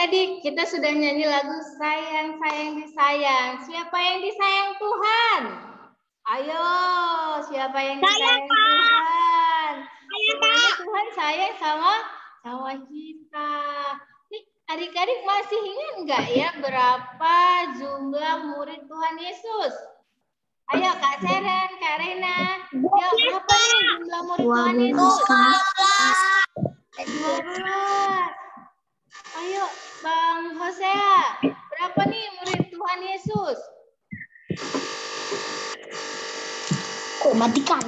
adik-adik, kita sudah nyanyi lagu Sayang, Sayang, Disayang. Siapa yang disayang Tuhan? Ayo, siapa yang disayang Tuhan? Sebenarnya Tuhan sayang sama kita. Nih, adik-adik masih ingat nggak ya berapa jumlah murid Tuhan Yesus? Ayo Kak Seren, Kak Rena. Ya, berapa nih jumlah murid Tuhan Yesus? 12. Ayo Bang Hosea, berapa nih murid Tuhan Yesus? Kok matikan?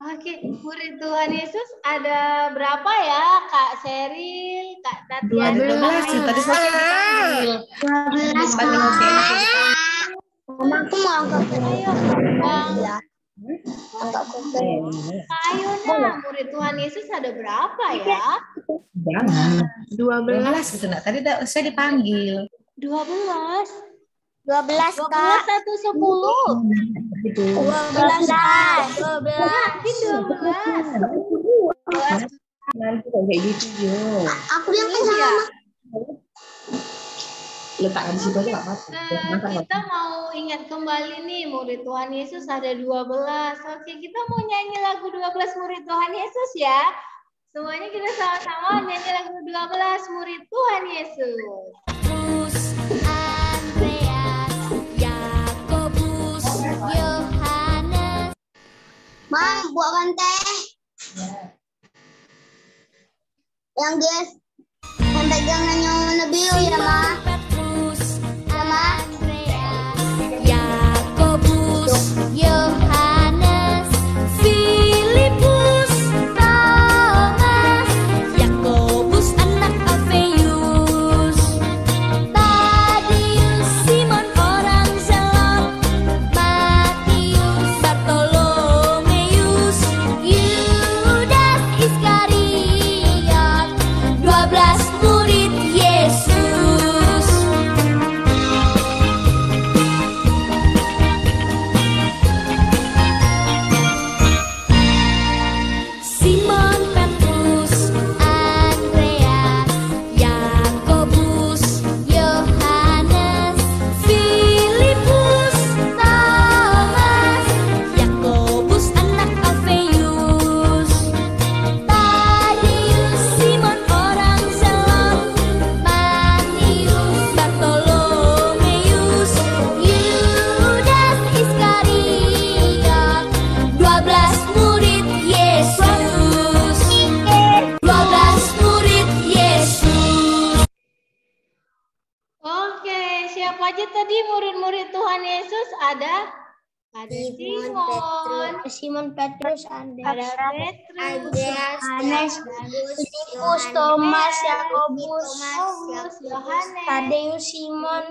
Oke, murid Tuhan Yesus ada berapa ya, Kak Seril, Kak Tatiana? 12, tadi saya dipanggil. 12. Mama aku mau angkat. Ayo, Bang. Ayuna, murid Tuhan Yesus ada berapa ya? Jangan. 12 gitu nak. Tadi saya dipanggil. 12. 12 Kak. 12 atau 10? 12 Kak. 12. Nanti kayak gitu yo. Aku yang kenyang. Letakkan di situ aja nggak apa-apa. Kita mau ingat kembali nih murid Tuhan Yesus ada 12. Oke, kita mau nyanyi lagu 12 murid Tuhan Yesus ya. Semuanya kita sama-sama nyanyi lagu 12 murid Tuhan Yesus. Petrus, Andreas, Yakobus, Yohanes. Mam, buatkan teh. Yang guys, yang pegangannya Nabil ya, Ma. Petrus, Ma. Andreas, Yakobus, Yohanes, Filipus, Thomas, Yakobus anak Alfeus, Tadius, Simon orang Zelot, Matius, Bartolomeus, Yudas Iskariot, 12 murid Yesus. Simon Petrus, Andreas, Yakobus, Yohanes, Filipus, Thomas, Yakobus anak Alfeus, Tadius, Simon orang Zelot, Matius, Bartolomeus, Yudas Iskariot, 12 murid Yesus. 12 murid Yesus. Oke, siapa aja tadi murid-murid Tuhan Yesus? Ada Simon Petrus, ada Andreas, Petrus, Filipus, Thomas, Yakobus, Yohanes, Tadeus, Simon,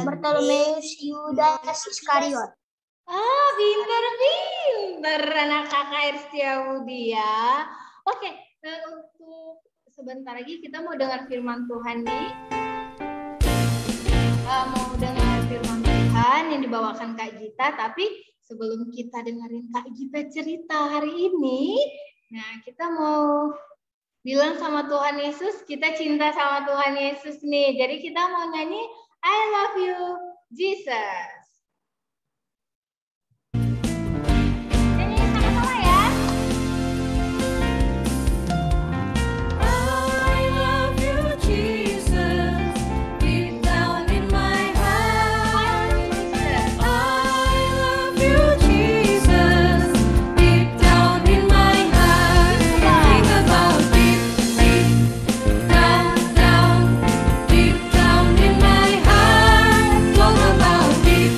Bartolomeus, Yudas Iskariot. Pinter anak kakak Setia Budi ya. Oke, untuk sebentar lagi kita mau dengar firman Tuhan nih. Mau dengar firman Tuhan yang dibawakan Kak Gita, tapi sebelum kita dengerin Kak Gita cerita hari ini, nah kita mau bilang sama Tuhan Yesus, kita cinta sama Tuhan Yesus nih. Jadi kita mau nyanyi I love you Jesus. Nyanyi sama-sama ya. I love you, Jesus, deep down in my heart. I love you, Jesus, deep down in my heart. Think about deep, deep down in my heart. Talk about deep,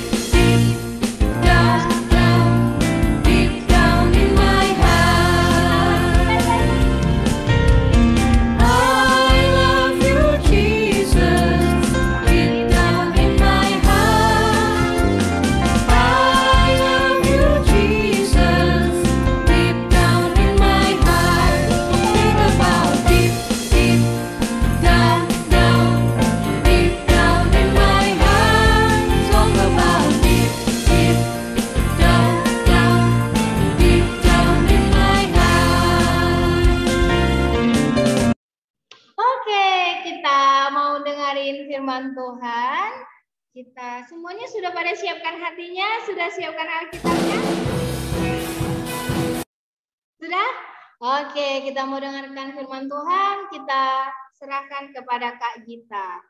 Tuhan. Kita semuanya sudah pada siapkan hatinya, sudah siapkan Alkitabnya? Sudah? Oke, kita mau dengarkan firman Tuhan, kita serahkan kepada Kak Gita.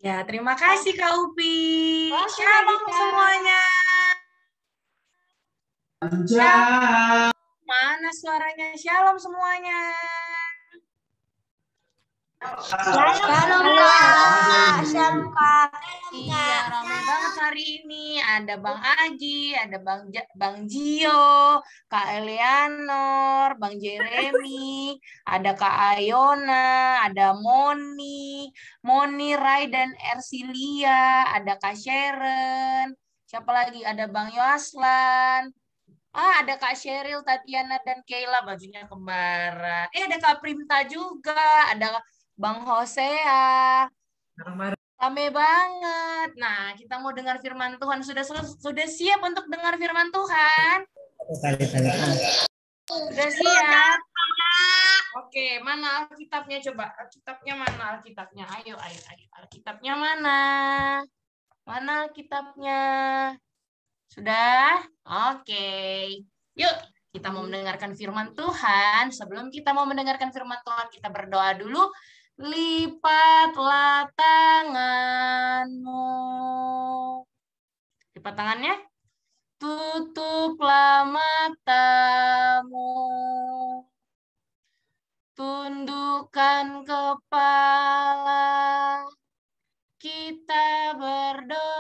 Ya, terima kasih Kak Upi. Oke, Shalom Kak Gita. semuanya. Mana suaranya? Shalom semuanya. Shalom Kak. Shalom Kak. Iya, ramai banget hari ini. Ada Bang Aji, ada Bang Gio, Kak Eleanor, Bang Jeremy, ada Kak Ayona, ada Moni, Rai dan Ersilia, ada Kak Sharon. Siapa lagi? Ada Bang Yoslan. Ada Kak Sheryl, Tatiana, dan Kayla, bajunya kembaran. Ada Kak Primta juga, ada Bang Hosea. Rame banget. Nah, kita mau dengar firman Tuhan. Sudah siap untuk dengar firman Tuhan? Sudah siap? Oke, mana Alkitabnya coba? Alkitabnya mana Alkitabnya? Ayo. Alkitabnya mana? Mana Alkitabnya? Sudah? Oke. Yuk, kita mau mendengarkan firman Tuhan. Sebelum kita mau mendengarkan firman Tuhan, kita berdoa dulu. Lipatlah tanganmu. Lipat tangannya. Tutuplah matamu. Tundukkan kepala. Kita berdoa.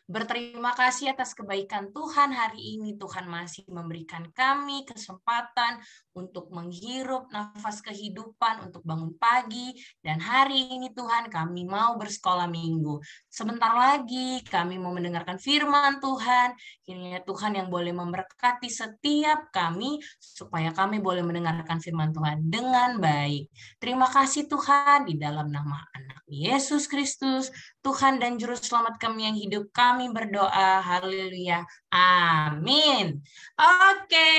Berterima kasih atas kebaikan Tuhan hari ini. Tuhan masih memberikan kami kesempatan untuk menghirup nafas kehidupan, untuk bangun pagi. Dan hari ini Tuhan kami mau bersekolah minggu. Sebentar lagi kami mau mendengarkan firman Tuhan. Kiranya Tuhan yang boleh memberkati setiap kami, supaya kami boleh mendengarkan firman Tuhan dengan baik. Terima kasih Tuhan, di dalam nama anak Yesus Kristus, Tuhan dan Juru Selamat kami yang hidup, kami berdoa. Haleluya. Amin. Oke.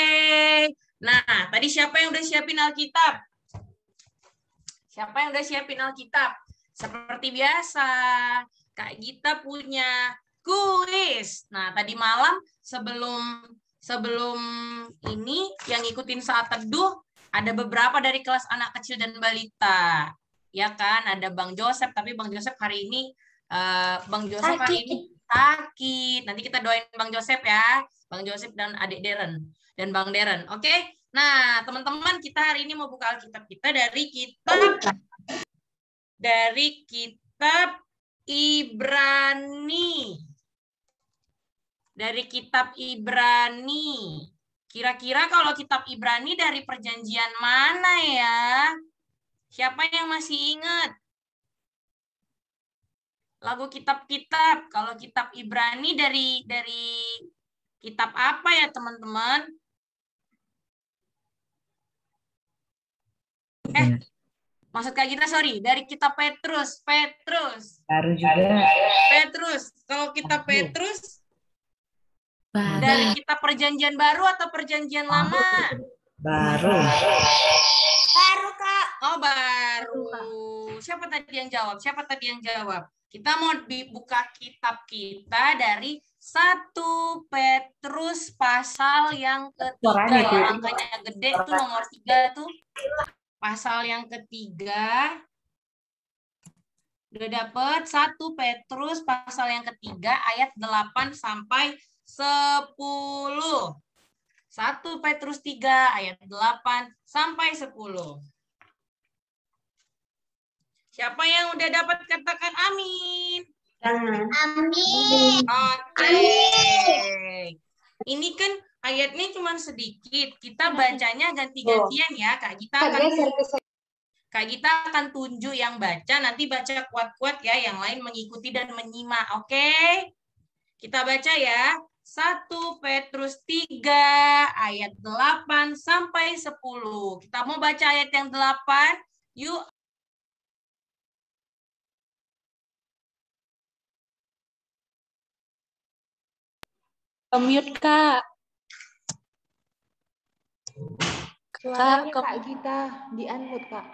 Nah, tadi siapa yang udah siapin Alkitab? Siapa yang udah siapin Alkitab? Seperti biasa, Kak Gita punya kuis. Nah, tadi malam sebelum ini yang ngikutin saat teduh, ada beberapa dari kelas anak kecil dan balita. Ya kan, ada Bang Joseph, tapi Bang Joseph hari ini sakit. Nanti kita doain Bang Joseph ya. Bang Joseph dan adik Deren dan Bang Deren. Oke. Nah, teman-teman, kita hari ini mau buka Alkitab kita dari kitab Ibrani. Dari kitab Ibrani. Kira-kira kalau kitab Ibrani dari perjanjian mana ya? Siapa yang masih ingat? Lagu kitab-kitab. Kalau kitab Ibrani dari kitab apa ya, teman-teman? Maksud Kak Gita, sorry. Dari kitab Petrus. Baru juga. Petrus. Kalau kitab Petrus, Baru. dari kitab perjanjian baru atau perjanjian lama? Baru. Baru Kak. Oh, baru. Siapa tadi yang jawab? Kita mau dibuka kitab kita dari 1 Petrus pasal yang ketiga. Ya, angkanya gede tuh, nomor 3 tuh. Pasal yang ketiga. Udah dapet 1 Petrus pasal yang ketiga ayat 8 sampai 10. 1 Petrus 3 ayat 8 sampai 10. Siapa yang udah dapat katakan amin? Amin. Oke. Ini kan ayatnya cuma sedikit. Kita bacanya ganti-gantian ya. Kak Gita akan tunjuk yang baca. Nanti baca kuat-kuat ya. Yang lain mengikuti dan menyimak. Oke? Kita baca ya. 1 Petrus 3 ayat 8 sampai 10. Kita mau baca ayat yang 8. Yuk. Mute, Kak. Suaranya Kak Gita di-unmute, Kak.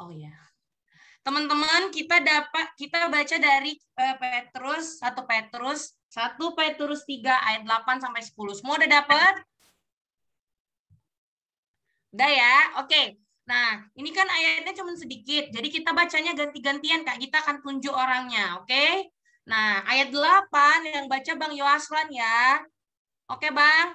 Oh ya. Teman-teman, kita baca dari Petrus 1 Petrus 3 ayat 8 sampai 10. Semua udah dapat? Udah ya? Oke. Nah, ini kan ayatnya cuma sedikit. Jadi kita bacanya ganti-gantian, Kak. Kita akan tunjuk orangnya, oke? Nah, ayat 8 yang baca Bang Yoaslan ya. Oke, Bang.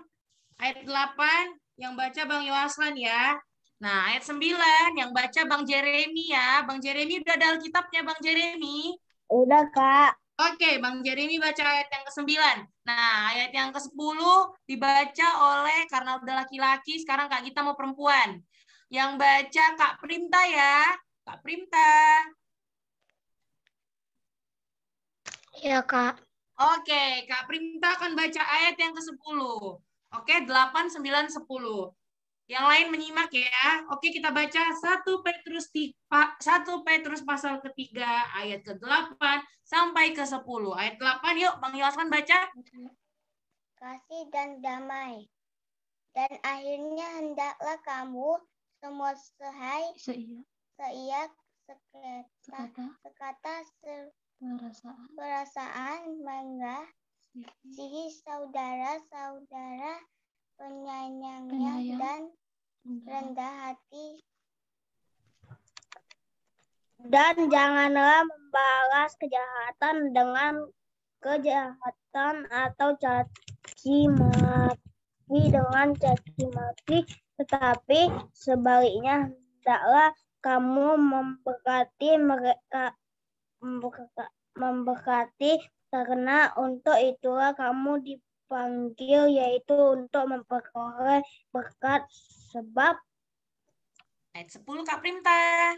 Ayat 8 yang baca Bang Yoaslan ya. Nah, ayat 9 yang baca Bang Jeremy ya. Bang Jeremy udah ada Alkitabnya, Bang Jeremy. Udah, Kak. Oke, Bang Jeremy baca ayat yang ke-9. Nah, ayat yang ke-10 dibaca oleh, karena udah laki-laki, sekarang Kak Gita mau perempuan. Yang baca Kak Primta ya. Kak Primta. Ya, Kak. Oke, Kak Primta akan baca ayat yang ke-10. Oke, 8, 9, 10. Yang lain menyimak ya. Oke, kita baca 1 Petrus pasal ketiga ayat ke-8 sampai ke-10. Ayat 8 yuk, Bang Yoasman baca. Kasih dan damai. Dan akhirnya hendaklah kamu semua sekata perasaan mengasihi saudara-saudara penyayangnya dan rendah hati. Dan janganlah membalas kejahatan dengan kejahatan atau caci maki dengan caci maki, tetapi sebaliknya hendaklah kamu memberkati karena untuk itulah kamu dipanggil, yaitu untuk memperoleh berkat. Sebab ayat 10 Kak Primta.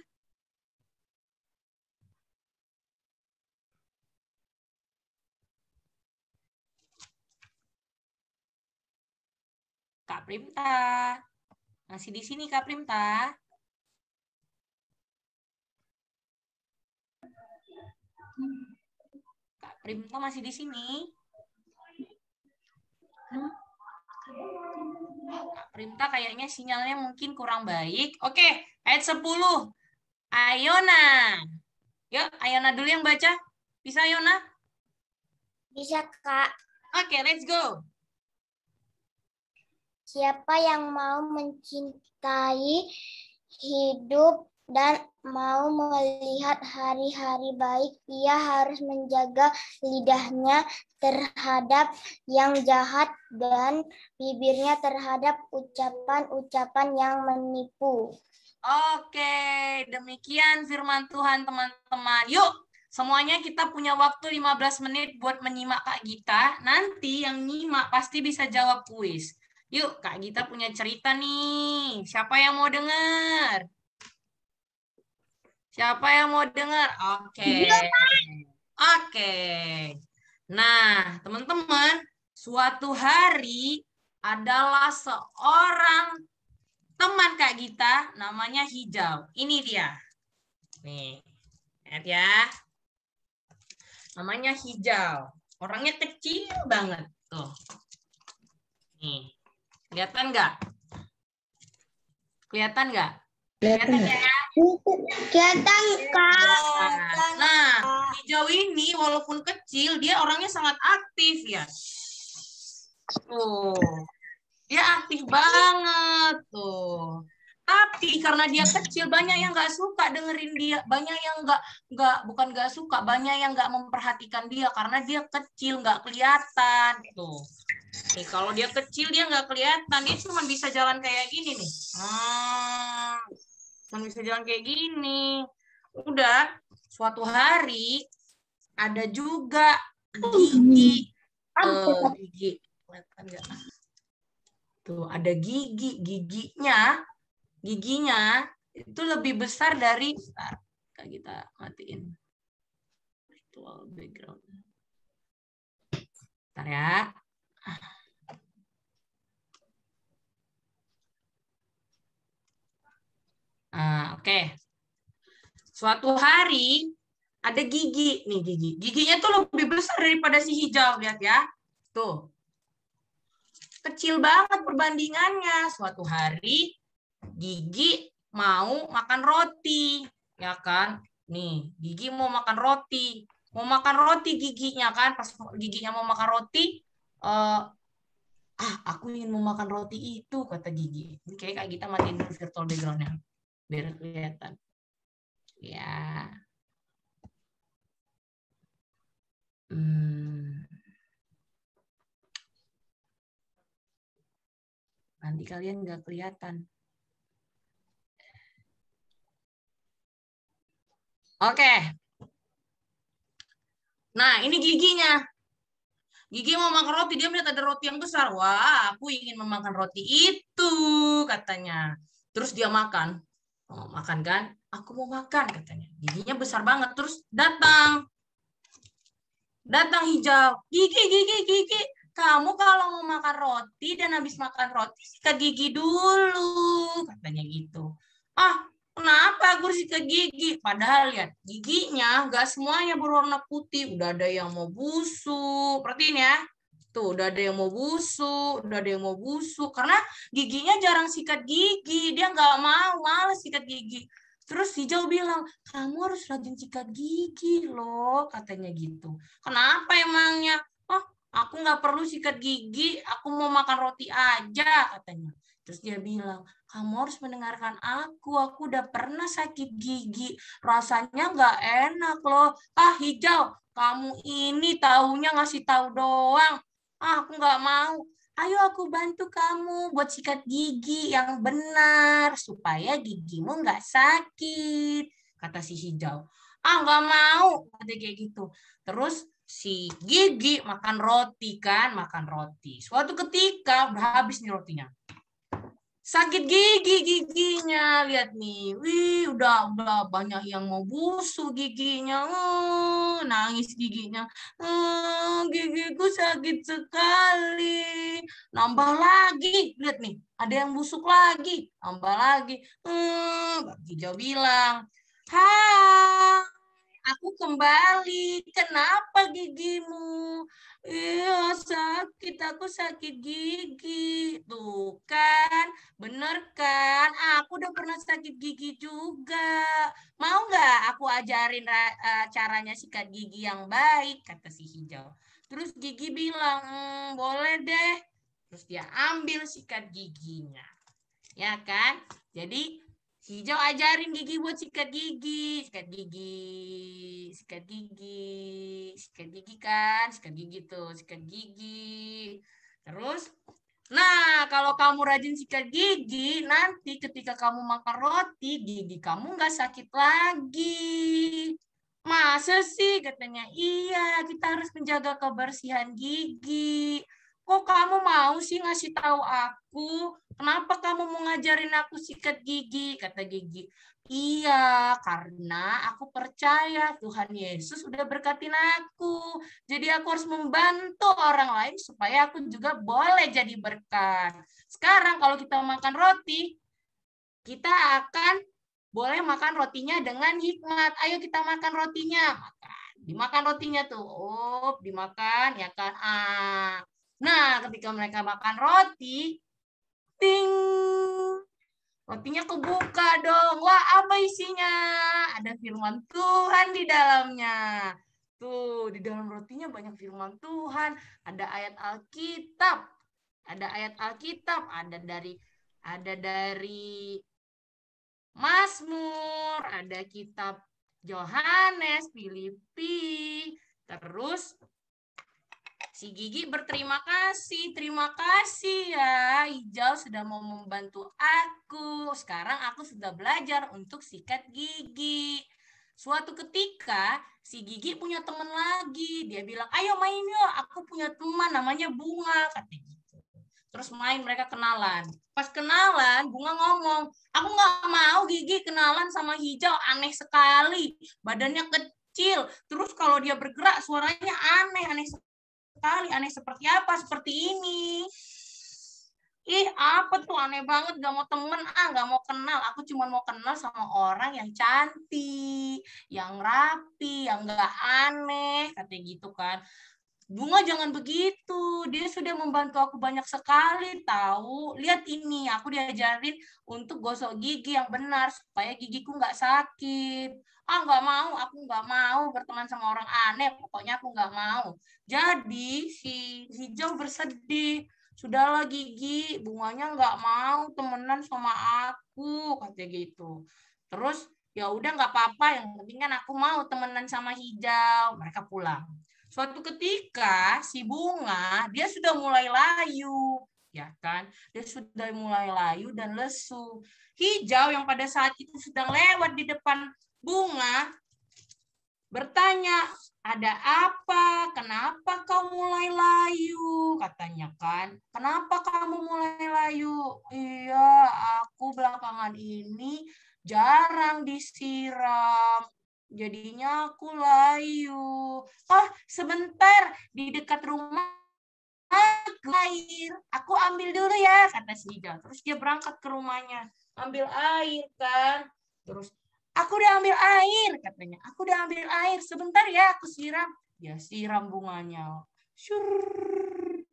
Kak Primta. Masih di sini Kak Primta? Kak Primta masih di sini? Kak Primta kayaknya sinyalnya mungkin kurang baik. Oke, ayat 10. Ayona. Yuk, Ayona dulu yang baca. Bisa Ayona? bisa, Kak. Oke, let's go. Siapa yang mau mencintai hidup dan mau melihat hari-hari baik, ia harus menjaga lidahnya terhadap yang jahat dan bibirnya terhadap ucapan-ucapan yang menipu. Oke, demikian firman Tuhan teman-teman. Yuk, semuanya kita punya waktu 15 menit buat menyimak Kak Gita. Nanti yang nyimak pasti bisa jawab kuis. Yuk, Kak Gita punya cerita nih. Siapa yang mau dengar? Siapa yang mau dengar? Oke. Oke. Nah, teman-teman, suatu hari adalah seorang teman Kak Gita, namanya Hijau. Ini dia. Nih, lihat ya. Namanya Hijau. Orangnya kecil banget. Tuh. Nih, kelihatan nggak? Kelihatan nggak? Kelihatan ya? Kelihatan, Kak. Nah, Hijau ini walaupun kecil, dia orangnya sangat aktif ya. Tuh. Dia aktif banget tuh. Tapi karena dia kecil, banyak yang nggak suka dengerin dia. Banyak yang bukan nggak suka, banyak yang nggak memperhatikan dia karena dia kecil, nggak kelihatan tuh. Nih kalau dia kecil dia nggak kelihatan, dia cuma bisa jalan kayak gini nih. Cuma bisa jalan kayak gini. Udah, suatu hari ada juga gigi. Gigi, kelihatan nggak? Tuh ada giginya itu lebih besar dari, kita matiin virtual background. Bentar ya. Oke. Suatu hari ada gigi nih, giginya tuh lebih besar daripada si Hijau, lihat ya. Tuh. Kecil banget perbandingannya. Suatu hari Gigi mau makan roti, ya kan? Nih, Gigi mau makan roti. Mau makan roti giginya kan, pas giginya mau makan roti, aku ingin mau makan roti itu, kata Gigi. Ini kayak kita matiin dulu virtual background-nya, biar kelihatan. Ya. Nanti kalian nggak kelihatan. Oke. Nah, ini giginya. Gigi mau makan roti, dia melihat ada roti yang besar. Wah, aku ingin memakan roti itu, katanya. Terus dia makan. Oh, makan kan? Aku mau makan, katanya. Giginya besar banget. Terus datang hijau. Gigi. Kamu kalau mau makan roti dan habis makan roti, sikat gigi dulu, katanya gitu. Kenapa aku sikat gigi? Padahal lihat, giginya nggak semuanya berwarna putih. Udah ada yang mau busuk. Perhatiin ya. Tuh, udah ada yang mau busuk. Karena giginya jarang sikat gigi. Dia nggak mau, males sikat gigi. Terus hijau bilang, kamu harus rajin sikat gigi loh, katanya gitu. Kenapa emangnya? Aku nggak perlu sikat gigi, aku mau makan roti aja, katanya. Terus dia bilang, kamu harus mendengarkan aku udah pernah sakit gigi, rasanya nggak enak loh. Hijau, kamu ini taunya ngasih tahu doang. Aku nggak mau. Ayo aku bantu kamu buat sikat gigi yang benar, supaya gigimu nggak sakit, kata si hijau. Nggak mau, kata kayak gitu. Terus si Gigi makan roti kan, Suatu ketika udah habis nih rotinya. Sakit giginya, lihat nih. Wih, udah banyak yang mau busuk giginya. Nangis giginya. Gigiku sakit sekali. Nambah lagi, lihat nih. Ada yang busuk lagi, nambah lagi. Hijau bilang, aku kembali. Kenapa gigimu? Iya, sakit. Aku sakit gigi. Tuh kan, bener kan? Aku udah pernah sakit gigi juga. Mau nggak aku ajarin caranya sikat gigi yang baik? Kata si hijau. Terus Gigi bilang, boleh deh. Terus dia ambil sikat giginya. Ya kan? Jadi hijau ajarin Gigi buat sikat gigi kan, sikat gigi. Terus, nah kalau kamu rajin sikat gigi, nanti ketika kamu makan roti, gigi kamu nggak sakit lagi. Masa sih? Katanya, iya, kita harus menjaga kebersihan gigi. Kok kamu mau sih ngasih tahu aku? Kenapa kamu mau ngajarin aku sikat gigi? Kata Gigi. Iya, karena aku percaya Tuhan Yesus sudah berkatin aku. Jadi aku harus membantu orang lain supaya aku juga boleh jadi berkat. Sekarang kalau kita makan roti, kita akan boleh makan rotinya dengan hikmat. Ayo kita makan rotinya. Dimakan rotinya tuh. Dimakan ya kan. Nah, ketika mereka makan roti, ting, rotinya kebuka dong. Wah, apa isinya? Ada firman Tuhan di dalamnya. Tuh, di dalam rotinya banyak firman Tuhan. Ada ayat Alkitab. Ada dari Mazmur, ada kitab Yohanes, Filipi. Terus si Gigi berterima kasih. Terima kasih ya, hijau sudah mau membantu aku. Sekarang aku sudah belajar untuk sikat gigi. Suatu ketika, si Gigi punya teman lagi. Dia bilang, ayo main yuk, aku punya teman namanya Bunga, katanya gitu. Terus main, mereka kenalan. Pas kenalan, Bunga ngomong, aku nggak mau Gigi kenalan sama hijau, aneh sekali. Badannya kecil. Terus kalau dia bergerak, suaranya aneh sekali. Aneh seperti apa? Seperti ini. Ih, apa tuh aneh banget, gak mau temen, gak mau kenal. Aku cuma mau kenal sama orang yang cantik, yang rapi, yang gak aneh, katanya gitu kan. Bunga jangan begitu. Dia sudah membantu aku banyak sekali tahu. Lihat ini, aku diajarin untuk gosok gigi yang benar supaya gigiku nggak sakit. Ah, nggak mau, aku nggak mau berteman sama orang aneh. Pokoknya aku nggak mau. Jadi si Hijau bersedih. Sudahlah Gigi, bunganya nggak mau temenan sama aku, katanya gitu. Terus ya udah nggak apa-apa, yang penting kan aku mau temenan sama Hijau. Mereka pulang. Suatu ketika si bunga dia sudah mulai layu, ya kan? Dia sudah mulai layu dan lesu. Hijau yang pada saat itu sedang lewat di depan bunga bertanya, "Ada apa? Kenapa kau mulai layu?" katanya kan. "Kenapa kamu mulai layu?" "Iya, aku belakangan ini jarang disiram. Jadinya aku layu." "Oh, sebentar, di dekat rumah air. Aku ambil dulu ya," kata si hijau. Terus dia berangkat ke rumahnya. Ambil air kan. Terus, "Aku udah ambil air," katanya. "Aku udah ambil air. Sebentar ya, aku siram." Dia siram bunganya. Syur.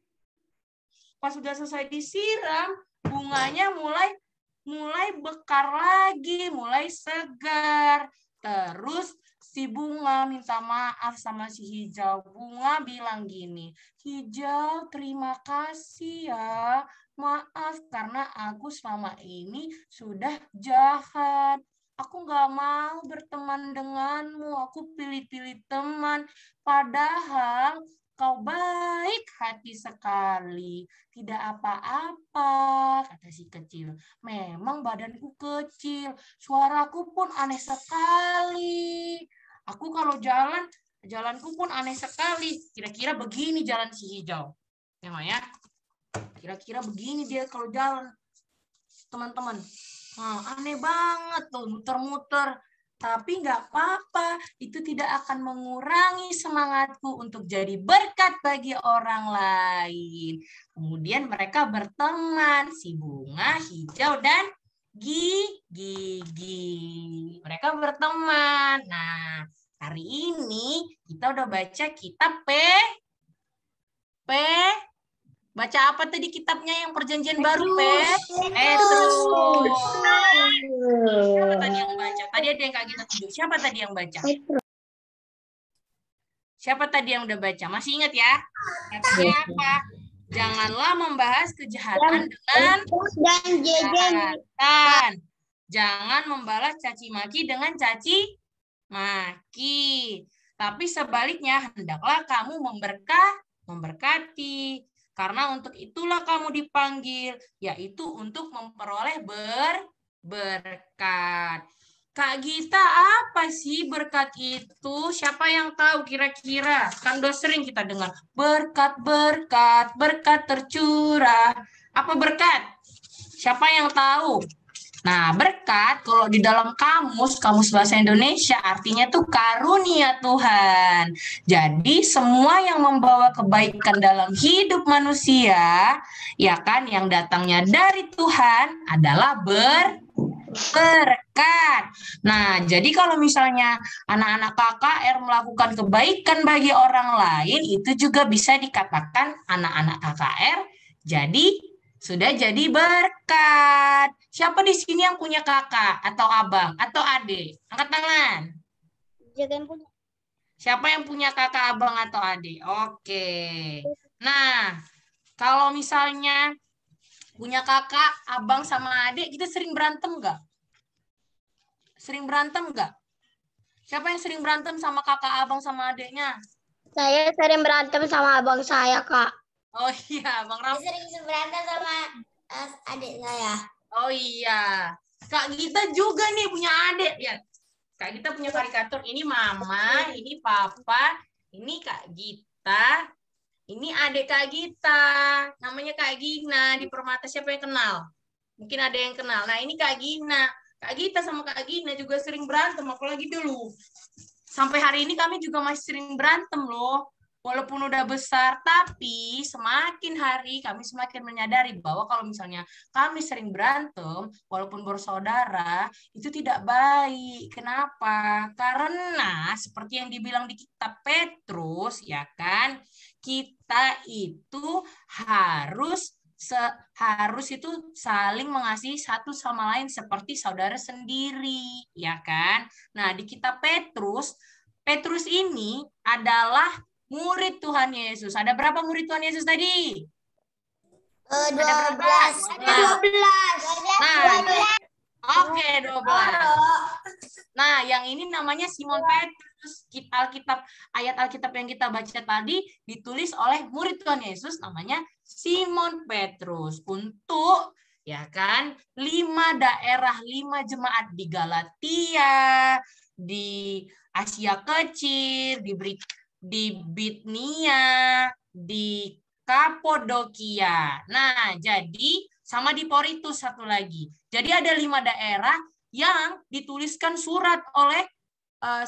Pas sudah selesai disiram, bunganya mulai bekar lagi, mulai segar. Terus si bunga minta maaf sama si hijau. Bunga bilang gini, "Hijau, terima kasih ya. Maaf karena aku selama ini sudah jahat. Aku nggak mau berteman denganmu. Aku pilih-pilih teman. Padahal kau baik hati sekali. Tidak apa-apa," kata si kecil. "Memang badanku kecil, suaraku pun aneh sekali. Aku kalau jalanku pun aneh sekali. Kira-kira begini jalan si hijau." Namanya, kira-kira begini dia kalau jalan, teman-teman. Nah, aneh banget tuh, muter-muter. Tapi nggak apa-apa, itu tidak akan mengurangi semangatku untuk jadi berkat bagi orang lain. Kemudian mereka berteman, si bunga, hijau, dan gigi. Mereka berteman. Nah, hari ini kita udah baca kitab baca apa tadi kitabnya yang perjanjian baru, Petrus. Siapa tadi yang baca? Tadi ada yang Kak Gita tunjuk. Siapa tadi yang baca? Siapa tadi yang udah baca? Masih ingat ya? Katanya apa? Janganlah membahas kejahatan dengan Dan jejen. kejahatan. Jangan membalas caci maki dengan caci maki. Tapi sebaliknya, hendaklah kamu memberkati. Karena untuk itulah kamu dipanggil, yaitu untuk memperoleh berkat. Kak Gita, apa sih berkat itu? Siapa yang tahu kira-kira? Kan udah sering kita dengar berkat tercurah. Apa berkat? Siapa yang tahu? Nah, berkat kalau di dalam kamus bahasa Indonesia artinya tuh karunia Tuhan. Jadi semua yang membawa kebaikan dalam hidup manusia, ya kan, yang datangnya dari Tuhan adalah berkat. Nah, jadi kalau misalnya anak-anak KKR melakukan kebaikan bagi orang lain, itu juga bisa dikatakan anak-anak KKR sudah jadi berkat. Siapa di sini yang punya kakak atau abang atau adik? Angkat tangan. Siapa yang punya kakak, abang atau adik? Oke. Nah, kalau misalnya punya kakak, abang sama adik, kita sering berantem nggak? Sering berantem nggak? Siapa yang sering berantem sama kakak, abang sama adiknya? Saya sering berantem sama abang saya, Kak. Oh iya, Bang Ram. Sering berantem sama adik saya. Oh iya. Kak Gita juga nih punya adik ya. Kak Gita punya karikatur. Ini mama, ini papa, ini Kak Gita. Ini adik Kak Gita. Namanya Kak Gina. Di Permata siapa yang kenal? Mungkin ada yang kenal. Nah, ini Kak Gina. Kak Gita sama Kak Gina juga sering berantem, apalagi dulu. Sampai hari ini kami juga masih sering berantem loh. walaupun udah besar, tapi semakin hari kami semakin menyadari bahwa kalau misalnya kami sering berantem, walaupun bersaudara, itu tidak baik. Kenapa? Karena seperti yang dibilang di kitab Petrus, ya kan, kita itu harus itu saling mengasihi satu sama lain seperti saudara sendiri, ya kan? Nah, di kitab Petrus ini adalah murid Tuhan Yesus. Ada berapa murid Tuhan Yesus tadi? 12. Ada berapa? Ada 12. Nah, oke, 12. Nah, yang ini namanya Simon Petrus. Ayat Alkitab yang kita baca tadi ditulis oleh murid Tuhan Yesus namanya Simon Petrus untuk, ya kan, 5 daerah, 5 jemaat di Galatia, di Asia Kecil, di Bitnia, di Kapodokia. Nah, jadi sama di Poritus satu lagi. Jadi ada 5 daerah yang dituliskan surat oleh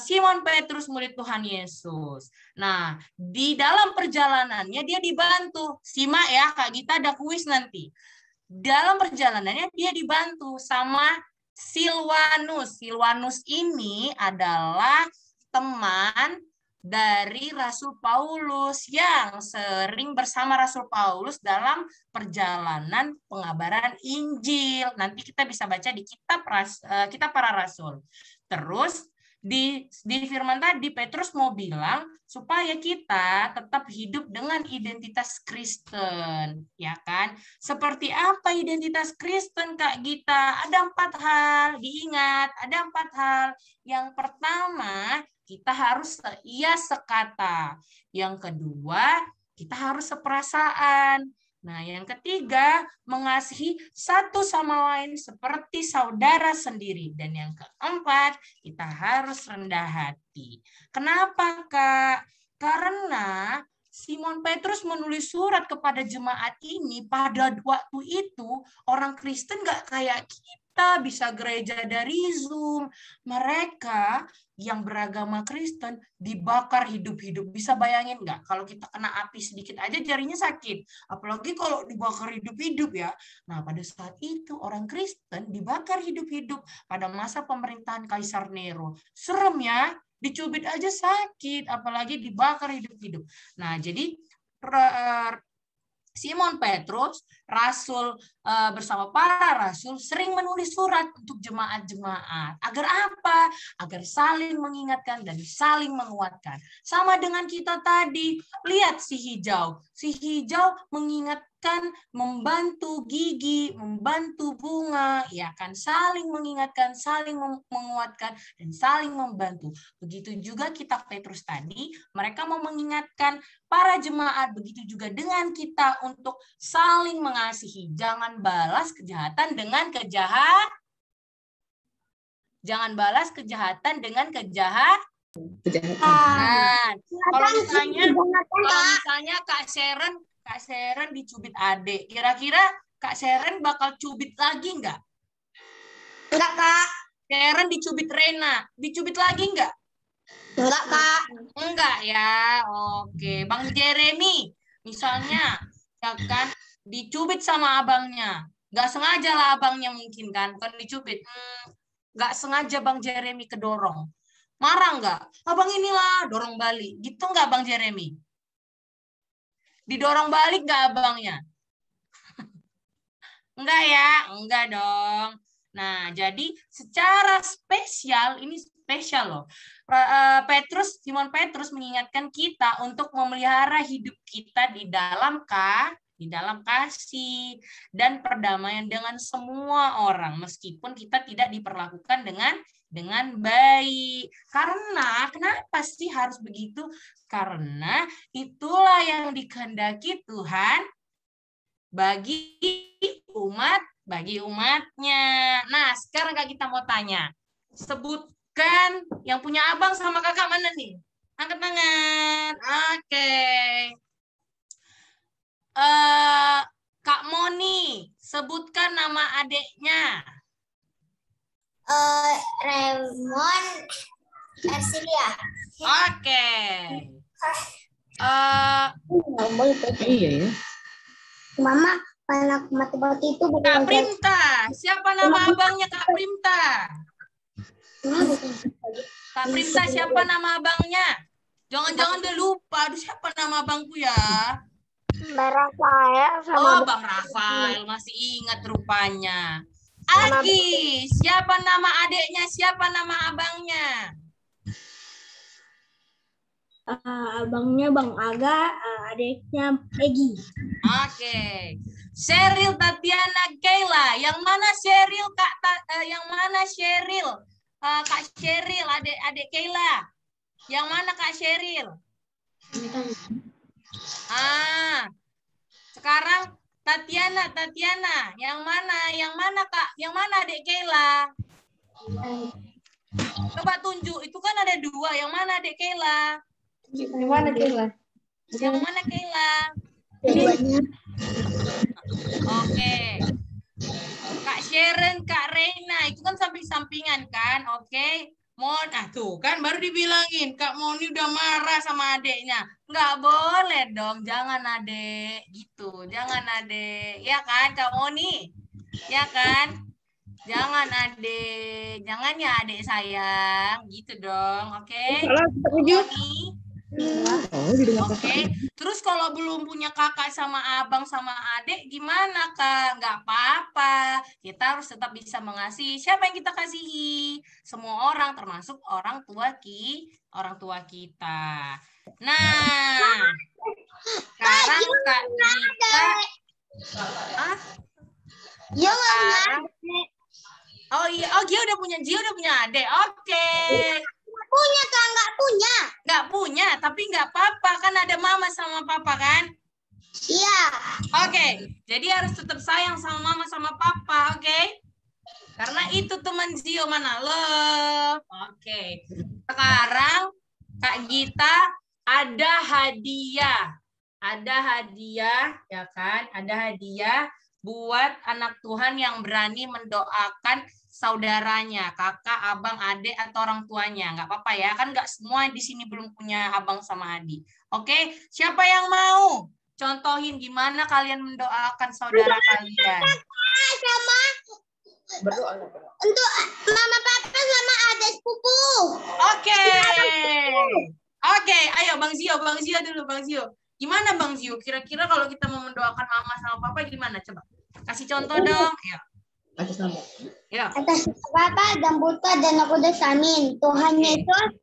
Simon Petrus murid Tuhan Yesus. Nah, di dalam perjalanannya dia dibantu. Simak ya, Kak Gita ada kuis nanti. Dalam perjalanannya dia dibantu sama Silwanus. Silwanus ini adalah teman dari Rasul Paulus yang sering bersama Rasul Paulus dalam perjalanan pengabaran Injil. Nanti kita bisa baca di kitab para rasul. Terus di firman tadi Petrus mau bilang supaya kita tetap hidup dengan identitas Kristen, ya kan? Seperti apa identitas Kristen, Kak Gita? Ada 4 hal, diingat, ada 4 hal. Yang pertama, kita harus seia sekata. Yang kedua, kita harus seperasaan. Nah, yang ketiga, mengasihi satu sama lain seperti saudara sendiri. Dan yang keempat, kita harus rendah hati. Kenapa, Kak? Karena Simon Petrus menulis surat kepada jemaat ini pada waktu itu orang Kristen nggak kayak kita bisa gereja dari Zoom. Mereka yang beragama Kristen dibakar hidup-hidup. Bisa bayangin nggak? Kalau kita kena api sedikit aja jarinya sakit. Apalagi kalau dibakar hidup-hidup ya. Nah, pada saat itu orang Kristen dibakar hidup-hidup pada masa pemerintahan Kaisar Nero. Serem ya, dicubit aja sakit, apalagi dibakar hidup-hidup. Nah, jadi Simon Petrus, rasul bersama para rasul sering menulis surat untuk jemaat-jemaat. Agar apa? Agar saling mengingatkan dan saling menguatkan. Sama dengan kita tadi. Lihat si hijau. Si hijau mengingatkan, membantu gigi, membantu bunga, ya kan, saling mengingatkan, saling menguatkan dan saling membantu. Begitu juga kitab Petrus tadi, mereka mau mengingatkan para jemaat, begitu juga dengan kita untuk saling mengasihi. Jangan balas kejahatan dengan kejahatan. Jangan balas kejahatan dengan kejahatan. Nah, kalau misalnya Kak Sharon dicubit adik, kira-kira Kak Sharon bakal cubit lagi nggak? Enggak, Kak. Sharon dicubit Rena, dicubit lagi nggak? Enggak, Kak. Enggak ya, oke. Bang Jeremy, misalnya, ya kan, dicubit sama abangnya. Nggak sengaja lah abangnya mungkin kan, bukan dicubit. Nggak sengaja Bang Jeremy kedorong. Marah nggak? Abang inilah, dorong balik. Gitu nggak Bang Jeremy? Didorong balik nggak abangnya? Enggak ya? Enggak dong. Nah, jadi secara spesial, ini spesial loh. Simon Petrus mengingatkan kita untuk memelihara hidup kita di dalam kasih dan perdamaian dengan semua orang, meskipun kita tidak diperlakukan dengan baik. Karena kenapa sih harus begitu? Karena itulah yang dikehendaki Tuhan bagi umatnya. Nah, sekarang Kak kita mau tanya. Sebutkan yang punya abang sama kakak mana nih? Angkat tangan. Oke. Kak Moni, sebutkan nama adiknya. Raymond Ersilia. Oke. Nggak boleh pegang. Iya ya. Mama, anak mati-mati itu Kak bukan Primta. Siapa nama abangnya Kak Primta? Kak Primta, siapa nama abangnya? Jangan-jangan dia lupa. Aduh, siapa nama abangku ya? Mbak Rafael Oh, Bang Rafael. Masih ingat rupanya. Agi, siapa nama adiknya? Siapa nama abangnya? abangnya Bang Aga, adiknya Peggy. Oke. Sheryl Tatiana Kayla. Yang mana Sheryl, Kak? Yang mana Sheryl? Kak Sheryl, adik Kayla. Yang mana Kak Sheryl? Sekarang Tatiana. Yang mana Kak? Yang mana adik Kayla? Coba tunjuk. Itu kan ada 2. Yang mana adik Kayla? Yang mana Kayla? Yang mana Kayla? Oke. Kak Sharon, Kak Reina, itu kan samping-sampingan kan? Oke. Tuh kan baru dibilangin Kak Moni udah marah sama adeknya. Nggak boleh dong, jangan adek. Gitu, jangan adek. Ya kan Kak Moni? Ya kan? Jangan adek. Jangan ya adek sayang. Gitu dong, oke? Moni. Oke, terus kalau belum punya kakak sama abang sama adik gimana Kak? Nggak apa-apa, kita harus tetap bisa mengasihi. Siapa yang kita kasihi? Semua orang, termasuk orang tua kita. Nah, sekarang Kak Gita, sekarang, Gia udah punya adik. Oke. Punya Kak, nggak punya. Nggak punya, tapi nggak apa-apa. Kan ada mama sama papa kan? Iya. Oke, jadi harus tetap sayang sama mama sama papa, oke? Karena itu teman Zio mana? Love. Oke. Sekarang Kak Gita ada hadiah. Ada hadiah, ya kan? Ada hadiah buat anak Tuhan yang berani mendoakan saudaranya, kakak, abang, adik, atau orang tuanya. Nggak apa-apa ya, kan nggak semua di sini belum punya abang sama adik. Oke, siapa yang mau? Contohin gimana kalian mendoakan saudara kalian. Sama untuk mama papa sama adik sepupu. Oke. Oke, ayo Bang Zio dulu, Bang Zio. Gimana Bang Zio? Kira-kira kalau kita mau mendoakan mama sama papa gimana? Coba kasih contoh dong. Ya. Atas nama. Ya. Atas Bapa dan Putra dan Roh Kudus, amin. Tuhan Yesus,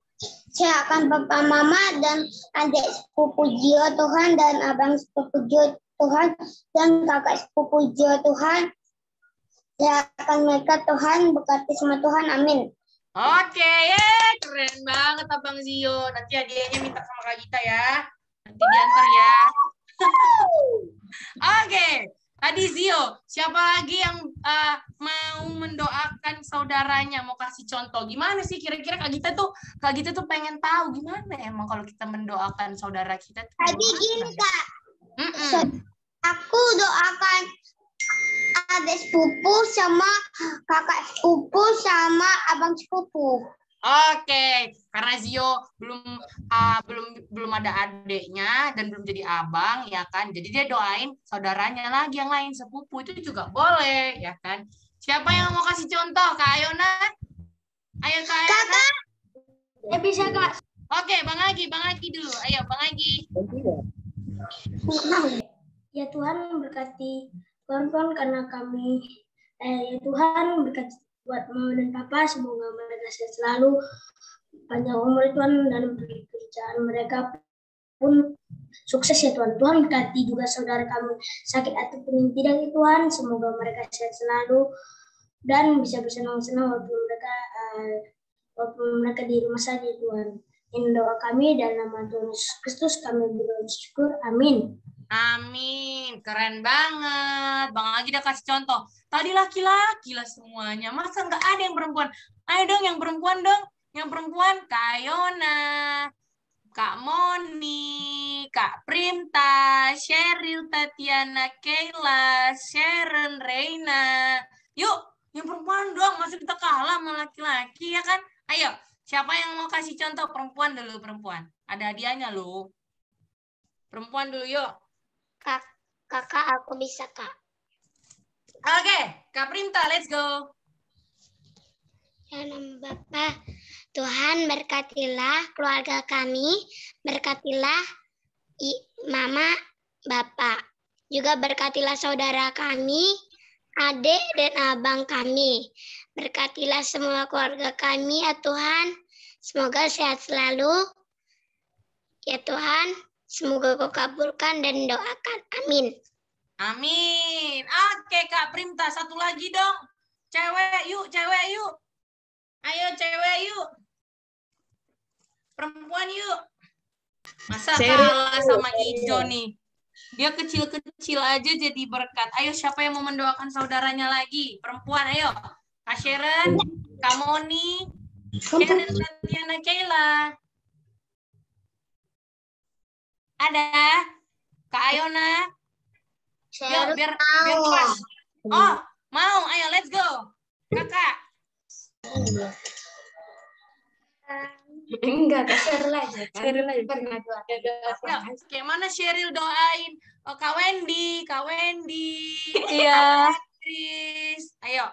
sehatkan Papa Mama dan adik sepupu Gio Tuhan, dan abang sepupu Gio Tuhan, dan kakak sepupu Gio Tuhan. Sehatkan mereka Tuhan, berkati semua Tuhan, amin. Oke, keren banget Abang Zio. Nanti hadiahnya minta sama Kak Gita ya. Nanti diantar ya. Oke. Tadi Zio, siapa lagi yang mau mendoakan saudaranya, mau kasih contoh? Gimana sih kira-kira Kak Gita tuh pengen tahu gimana emang kalau kita mendoakan saudara kita tuh. Tadi gini Kak, aku doakan adik sepupu sama kakak sepupu sama abang sepupu. Oke, karena Zio belum ada adiknya dan belum jadi abang ya kan. Jadi dia doain saudaranya lagi yang lain sepupu itu juga boleh ya kan. Siapa yang mau kasih contoh? Kak Ayona? Ayo Kak Ayona. Kakak. Bisa Kak. Oke, Bang Agi dulu. Ayo Bang Agi. Ya Tuhan berkati Tuhan karena kami ya Tuhan berkati buat mama dan papa, semoga mereka sehat selalu, panjang umur Tuhan, dan pekerjaan mereka pun sukses ya Tuhan. Tuhan berkati juga saudara kami sakit ataupun yang tidak ya Tuhan, semoga mereka sehat selalu dan bisa bersenang-senang walaupun mereka di rumah saja Tuhan. Ini doa kami dalam nama Tuhan Yesus Kristus kami bersyukur, amin. Amin, keren banget. Bang Agi udah kasih contoh. Tadi laki-laki lah semuanya. Masa nggak ada yang perempuan? Ayo dong yang perempuan dong. Yang perempuan Kak Yona, Kak Moni, Kak Primta, Sheryl, Tatiana, Kayla, Sharon, Reina. Yuk, yang perempuan dong. Masa kita kalah sama laki-laki ya kan? Ayo, siapa yang mau kasih contoh perempuan dulu perempuan? Ada hadiahnya loh. Perempuan dulu yuk. Kakak, aku bisa, Kak. Oke, Kak Primta, let's go. Ya nama Bapa, Tuhan berkatilah keluarga kami, berkatilah Mama, Bapak. Juga berkatilah saudara kami, adik dan abang kami. Berkatilah semua keluarga kami, ya Tuhan. Semoga sehat selalu. Ya Tuhan, semoga Kau kabulkan dan doakan. Amin. Amin. Oke, Kak Primta, satu lagi dong. Cewek yuk, cewek yuk. Ayo cewek yuk. Perempuan yuk. Masa kalah sama Ijo nih. Dia kecil-kecil aja jadi berkat. Ayo siapa yang mau mendoakan saudaranya lagi? Perempuan, ayo. Kak Sharon, Kak Moni, Sharon, Tatiana, Kayla. Ada? Kak Ayona? Yuk, biar pas. Oh, mau. Ayo, let's go. Kakak. Enggak, Kak Sheryl aja. Sheryl aja. Yuk, kayak mana Sheryl doain? Oh, Kak Wendy. Iya. Chris. Ayo.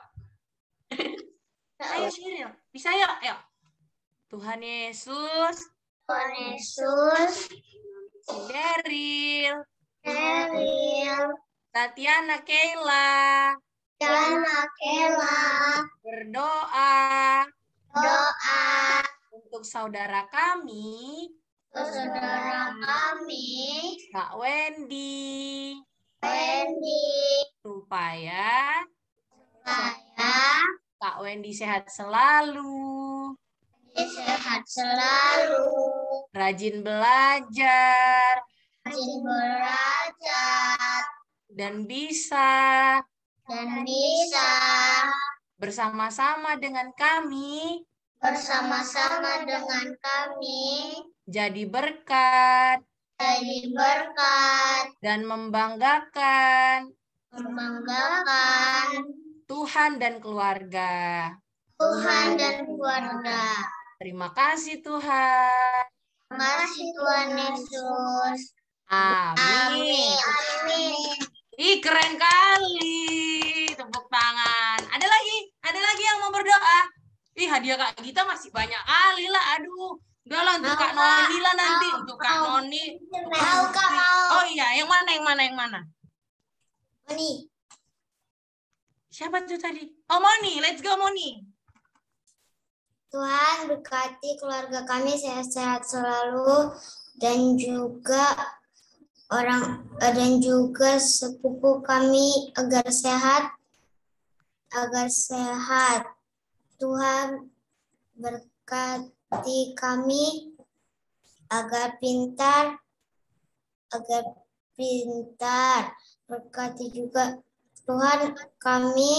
Ayo Sheryl. Bisa yuk, ayo. Tuhan Yesus. Tuhan Yesus, Daryl. Sheryl, Tatiana Kayla. Diana, Kela, Berdoa doa untuk saudara kami, saudara kami, Kak Wendy, Wendy, supaya supaya Kak Wendy sehat selalu, sehat selalu, rajin belajar, rajin belajar, dan bisa bersama-sama dengan kami bersama-sama dengan kami, jadi berkat jadi berkat, dan membanggakan membanggakan Tuhan dan keluarga. Tuhan dan keluarga. Terima kasih Tuhan. Terima kasih Tuhan Yesus. Amin. Amin. Ih, keren kali. Tepuk tangan. Ada lagi yang mau berdoa. Ih, hadiah Kak Gita masih banyak kali lah. Aduh. Udah lah untuk Kak Noni lah nanti. Untuk Kak Noni. Mau, Kak, mau. Oh iya, yang mana? Moni. Siapa tuh tadi? Oh, Moni. Let's go, Moni. Tuhan berkati keluarga kami sehat-sehat selalu dan juga sepupu kami agar sehat. Tuhan berkati kami agar pintar. Berkati juga Tuhan kami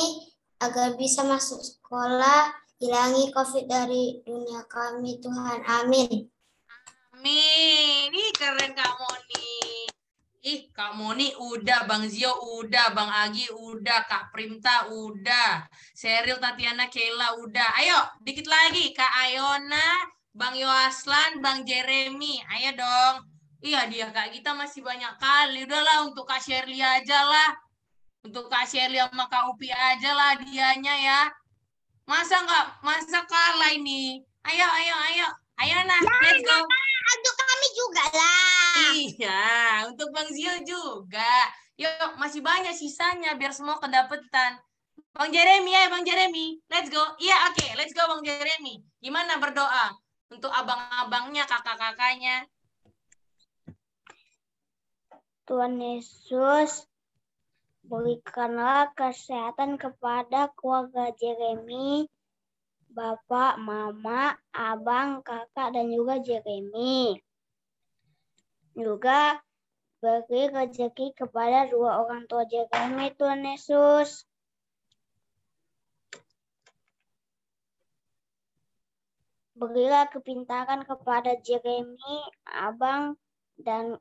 agar bisa masuk sekolah, hilangi COVID dari dunia kami, Tuhan. Amin. Amin. Ih, keren Kak Moni. Ih, Kak Moni udah, Bang Zio udah, Bang Agi udah, Kak Primta udah, Sheryl, Tatiana, Kayla udah. Ayo, dikit lagi. Kak Ayona, Bang Yoaslan, Bang Jeremy. Ayo dong. Iya, dia Kak kita masih banyak kali. Udahlah, untuk Kak Shirley aja lah. Untuk Kak Shirley sama Kak Upi aja lah dianya ya. Masa kalah ini? Ayo. Ayo nah, let's go. Untuk kami juga lah. Iya, untuk Bang Zio juga. Yuk, masih banyak sisanya biar semua kedapetan. Bang Jeremy ya, Bang Jeremy. Let's go. Iya, oke. Let's go Bang Jeremy. Gimana berdoa? Untuk abang-abangnya, kakak-kakaknya. Tuhan Yesus, berikanlah kesehatan kepada keluarga Jeremy, Bapak, Mama, Abang, Kakak, dan juga Jeremy. Juga beri rezeki kepada dua orang tua Jeremy, Tuhan Yesus. Berilah kepintaran kepada Jeremy, Abang, dan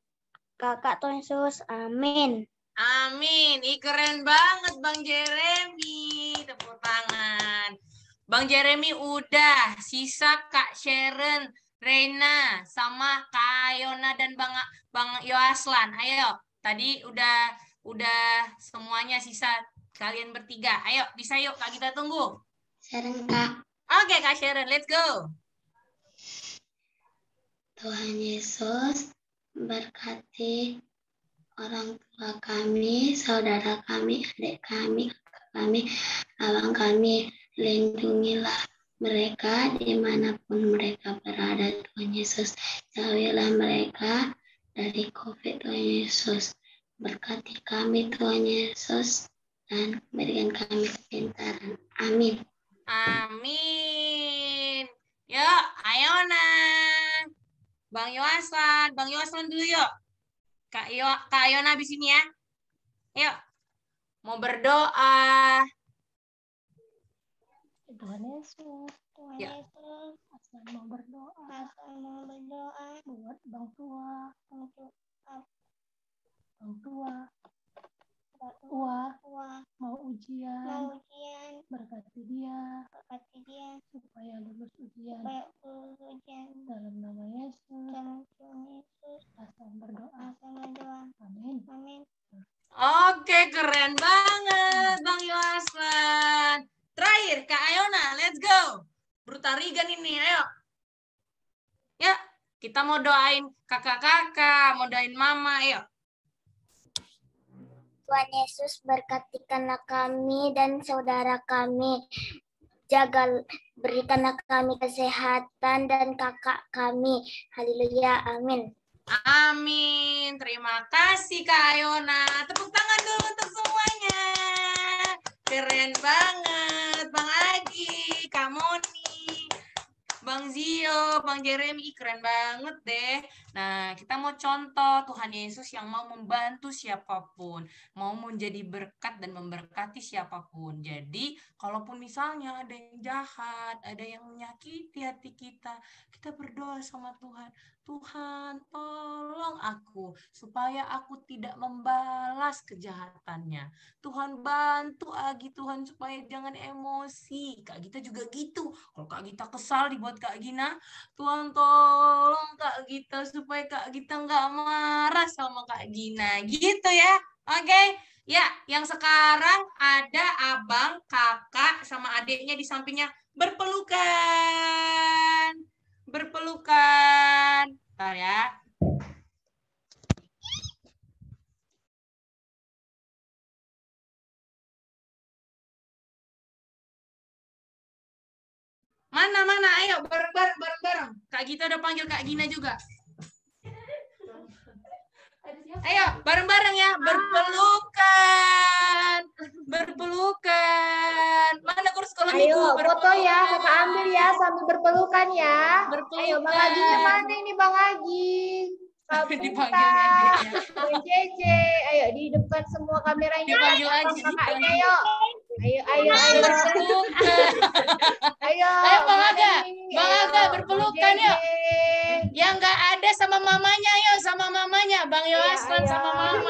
Kakak, Tuhan Yesus. Amin. Amin. Ih, keren banget Bang Jeremy. Tepuk tangan. Bang Jeremy udah. Sisa Kak Sharon, Reina sama Kak Ayona dan Bang Yoaslan. Ayo, tadi udah semuanya, sisa kalian bertiga. Ayo, bisa yuk Kak, kita tunggu. Sharon Kak. Oke, Kak Sharon, let's go. Tuhan Yesus berkati orang tua kami, saudara kami, adik kami, kakak kami, abang kami. Lindungilah mereka dimanapun mereka berada, Tuhan Yesus. Jauhilah mereka dari COVID, Tuhan Yesus. Berkati kami, Tuhan Yesus, dan berikan kami kepintaran. Amin. Amin. Yuk, Ayona. Bang Yoaslan dulu yuk. Kak Ayona habis ini ya. Yuk. Mau berdoa. Tuhan Yesus, Tuhan Ya. Yesus, Aslan mau berdoa buat orang tua, mau ujian, berkati dia supaya lulus ujian. Dalam nama Yesus, Aslan berdoa. Amin. Oke, keren banget Bang Yoaslan. Terakhir, Kak Ayona, let's go. Brutarigan ini, ayo. Ya, kita mau doain kakak-kakak, mau doain mama, ayo. Tuhan Yesus berkatikanlah kami dan saudara kami. Berikanlah kami kesehatan dan kakak kami. Haleluya. Amin. Amin. Terima kasih Kak Ayona. Tepuk tangan dulu untuk semuanya. Keren banget. Bang Agi, Kak Moni, Bang Zio, Bang Jeremy, keren banget deh. Nah, kita mau contoh Tuhan Yesus yang mau membantu siapapun, mau menjadi berkat dan memberkati siapapun. Jadi, kalaupun misalnya ada yang jahat, ada yang menyakiti hati kita berdoa sama Tuhan. Tuhan, tolong aku supaya aku tidak membalas kejahatannya. Tuhan, bantu Agi, Tuhan, supaya jangan emosi. Kak Gita juga gitu. Kalau Kak Gita kesal dibuat Kak Gina, Tuhan tolong Kak Gita supaya Kak Gita nggak marah sama Kak Gina. Gitu ya. Oke. Ya, yang sekarang ada abang, kakak, sama adiknya di sampingnya berpelukan. Berpelukan. Bentar ya. Mana? Ayo, bareng-bareng. Kak Gita udah panggil Kak Gina juga. Ayo, bareng-bareng ya. Berpelukan. Mana kursus sekolah minggu? Ayo, foto ya, kakak ambil ya sambil berpelukan ya. Ayo, Bang Aginya mana ini Bang Agi? Kak Dipanggilnya Pinta, adiknya. Bang Jece, ayo di depan semua kameranya. Dipanggil Abang lagi. kakaknya yuk. Ayo. Berpelukan. Ayo, Bang Aga. ini, Bang ayo, Aga, berpelukan Bang yuk. Jece. Yang nggak ada sama mamanya, yuk. Sama mamanya. Bang Yoaslan Ayo. sama mama.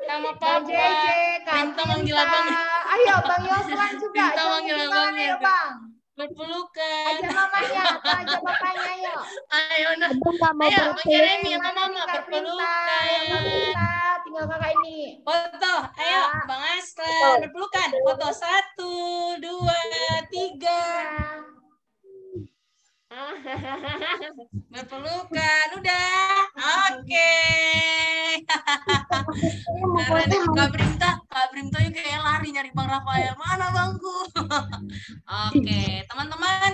Sama Bang papa. Jece, Kak Minta manggil Pinta. abangnya. Ayo, Bang Yoslan juga. Minta Jangan manggil gimana, abangnya. ayo Bang. Berpelukan. Aja mamanya atau aja bapaknya, ayo. Ayo, nah. Mau Ayo, Bang Jeremy sama Mana mama nih Kak Printa? Ayo Kak berpelukan. Printa, tinggal kakak ini. Foto, ayo Bang Aslan berpelukan. Foto 1, 2, 3. Berpelukan, udah. Oke. Keren nih, Kak Brimta yuk kayak lari nyari Bang Rafael. Mana bangku? Oke, teman-teman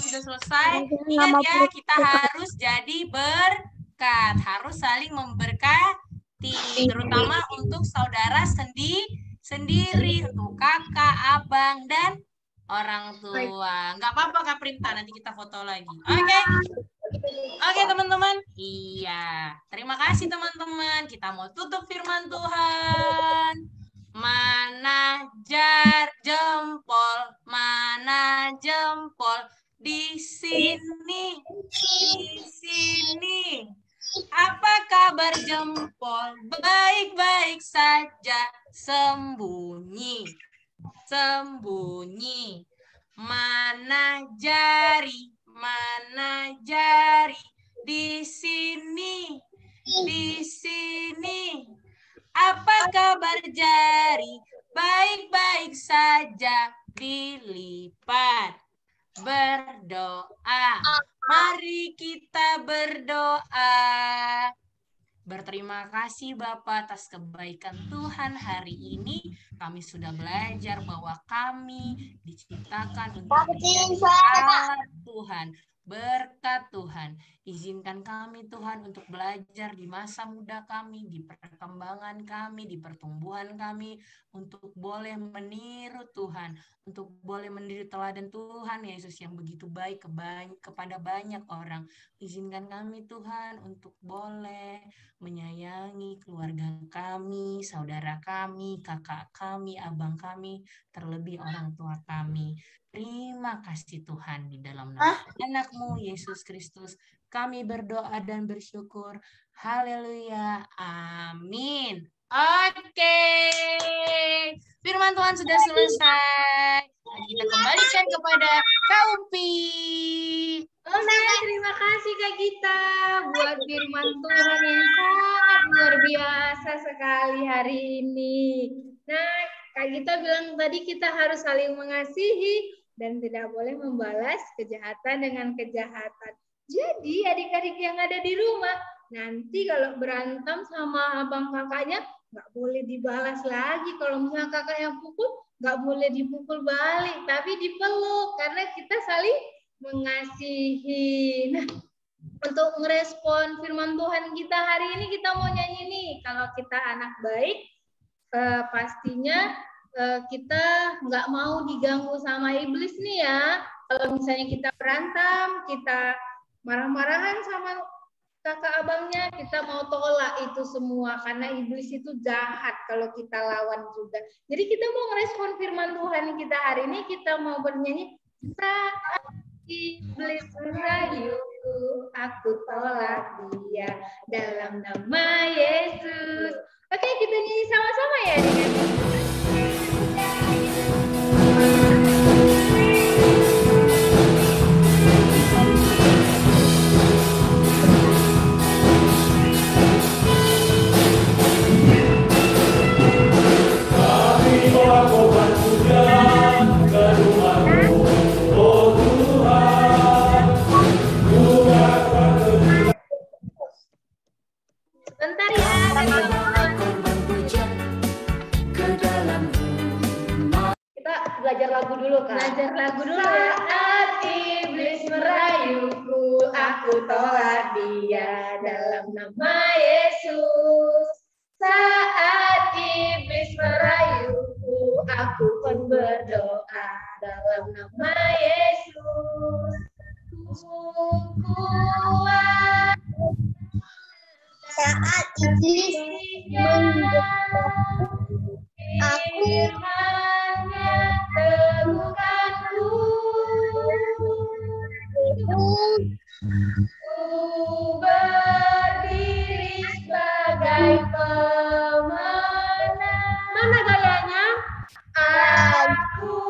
sudah selesai. Ingat ya, kita harus jadi berkat, harus saling memberkati, terutama untuk saudara sendiri, untuk kakak, abang, dan orang tua. Nggak apa-apa Kak Printa, nanti kita foto lagi. Oke teman-teman. Iya. Terima kasih teman-teman. Kita mau tutup firman Tuhan. Mana jempol di sini. Apa kabar jempol? Baik-baik saja, sembunyi. Mana jari berjari, baik-baik saja dilipat. Berdoa. Mari kita berdoa. Berterima kasih Bapak atas kebaikan Tuhan hari ini. Kami sudah belajar bahwa kami diciptakan untuk menjadi alat Tuhan, berkat Tuhan. Izinkan kami Tuhan untuk belajar di masa muda kami, di perkembangan kami, di pertumbuhan kami, untuk boleh meniru Tuhan, untuk boleh meniru teladan Tuhan Yesus yang begitu baik kepada banyak orang. Izinkan kami Tuhan untuk boleh menyayangi keluarga kami, saudara kami, kakak kami, abang kami, terlebih orang tua kami. Terima kasih Tuhan, di dalam nama anak-Mu Yesus Kristus kami berdoa dan bersyukur. Haleluya. Amin. Oke. Firman Tuhan sudah selesai. Kita kembalikan kepada Kak Upi. Oke, terima kasih Kak Gita buat firman Tuhan yang sangat luar biasa sekali hari ini. Nah, Kak Gita bilang tadi kita harus saling mengasihi dan tidak boleh membalas kejahatan dengan kejahatan. Jadi adik-adik yang ada di rumah, nanti kalau berantem sama abang kakaknya, nggak boleh dibalas lagi. Kalau misalnya kakak yang pukul, nggak boleh dipukul balik, tapi dipeluk karena kita saling mengasihi. Nah, untuk merespon firman Tuhan kita hari ini kita mau nyanyi nih. Kalau kita anak baik, pastinya kita nggak mau diganggu sama iblis nih ya. Kalau misalnya kita berantem, kita marah-marahan sama kakak abangnya, kita mau tolak itu semua karena iblis itu jahat kalau kita lawan juga. Jadi kita mau merespon firman Tuhan kita hari ini, kita mau bernyanyi saat iblis merayuku, aku tolak dia dalam nama Yesus. Oke, kita nyanyi sama-sama ya dengan bentar ya, kita belajar lagu dulu kan? Belajar lagu dulu ya. Saat iblis merayuku, aku tolak dia dalam nama Yesus. Saat iblis merayuku, aku pun berdoa dalam nama Yesus. Kuat Saat iblis aku hanya teguhkanku, ku berdiri sebagai pemenang. Mana gayanya? Aku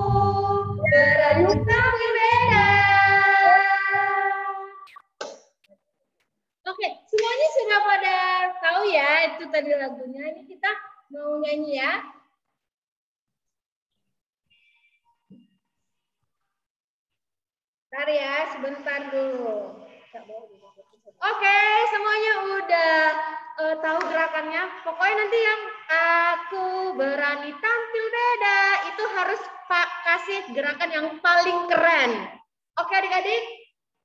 berani tapi beda. Oke, semuanya sudah pada tahu ya itu tadi lagunya. Ini kita mau nyanyi ya. Bentar ya, sebentar dulu. Oke, semuanya udah tahu gerakannya. Pokoknya nanti yang aku berani tampil beda itu harus kasih gerakan yang paling keren. Oke adik-adik,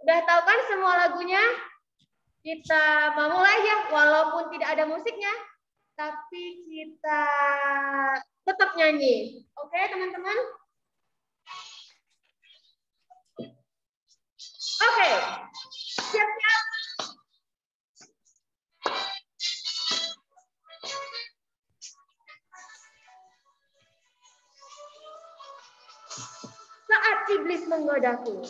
udah tahu kan semua lagunya? Kita mau mulai ya, walaupun tidak ada musiknya, tapi kita tetap nyanyi. Oke teman-teman? Oke, siap-siap. Saat iblis menggodaku.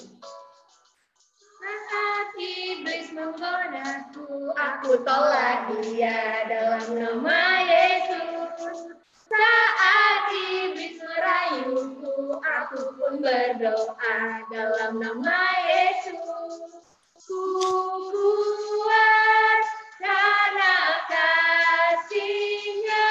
Saat iblis menggodaku, aku tolak dia dalam nama Yesus. Saat iblis merayuku, aku pun berdoa dalam nama Yesus. Ku kuat karena kasih-Nya.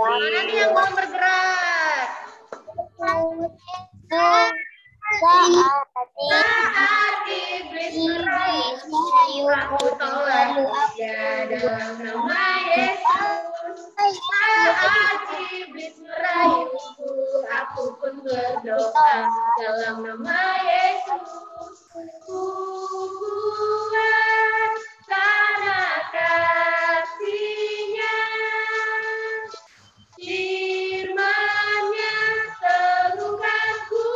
Mana nih yang belum bergerak? Saat iblis merayu, aku tolak dia dalam nama Yesus. Saat iblis merayuku, aku pun berdoa dalam nama Yesus. Ku kuat karena kasih-Nya. Firman-Nya teguhkanku.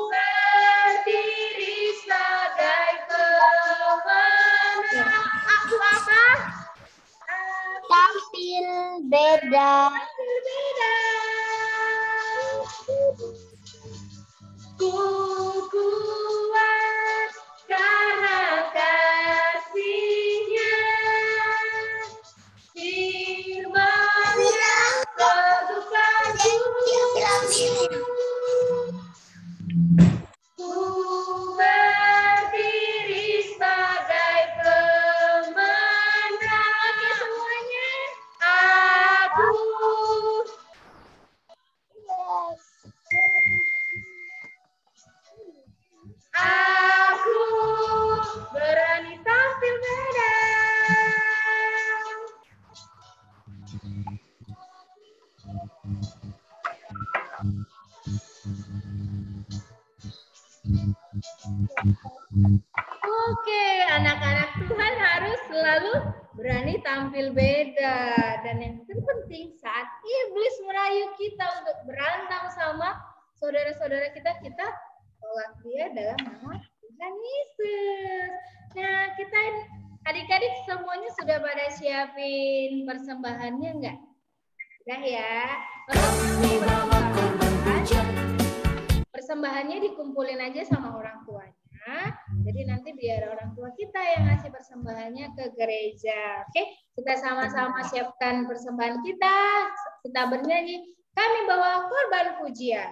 Berdiri sebagai pemenang. Aku apa? Tampil beda. Berbeda. Ku kuat karena kasih-Nya. Firman-Nya teguhkanku. Ku berdiri sebagai pemenang. Oke semuanya. Aku berani tampil beda. Oke, anak-anak Tuhan harus selalu berani tampil beda. Dan yang terpenting saat iblis merayu kita untuk berantem sama saudara-saudara kita, kita tolak dia dalam nama Tuhan Yesus. Nah, kita adik-adik semuanya sudah pada siapin persembahannya enggak? Udah ya. Persembahannya dikumpulin aja sama orang tuanya. Jadi nanti biar orang tua kita yang ngasih persembahannya ke gereja. Oke, kita sama-sama siapkan persembahan kita. Kita bernyanyi, kami bawa korban pujian.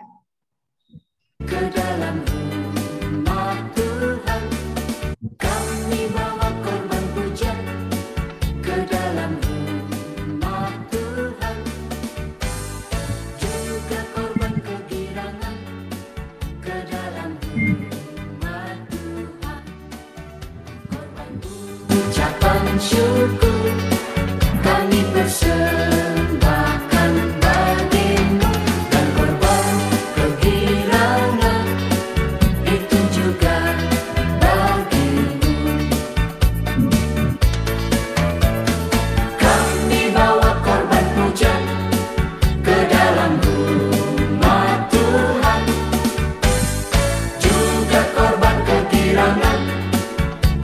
Ke dalam rumah Tuhan, kami bawa korban pujian. Ke dalam rumah Tuhan, juga korban kegirangan. Ke dalam rumah Tuhan, korban ucapan syukur kami persembahkan bagimu, dan korban kegirangan itu juga bagimu. Kami bawa korban pujian ke dalam rumah Tuhan, juga korban kegirangan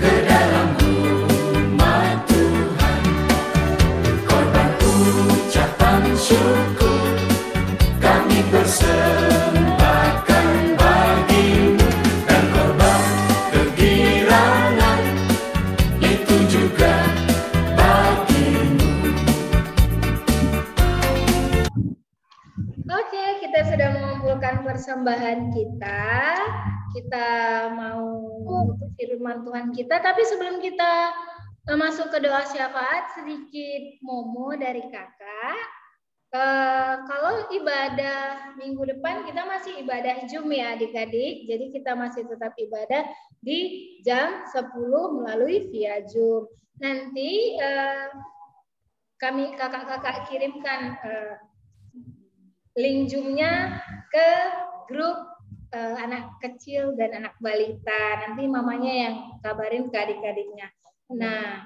ke dalam rumah Tuhan. Korban ucapan syukur kami persembahkan bagimu, dan korban kegirangan itu juga bagimu. Oke, kita sudah mengumpulkan persembahan kita. Kita mau menutup firman Tuhan kita, tapi sebelum kita masuk ke doa syafaat, sedikit momo dari kakak. Kalau ibadah minggu depan kita masih ibadah Zoom ya adik-adik. Jadi kita masih tetap ibadah di jam 10 melalui via Zoom. Nanti kami kakak-kakak kirimkan link Zoom-nya ke grup anak kecil dan anak balita. Nanti mamanya yang kabarin ke adik-adiknya. Nah,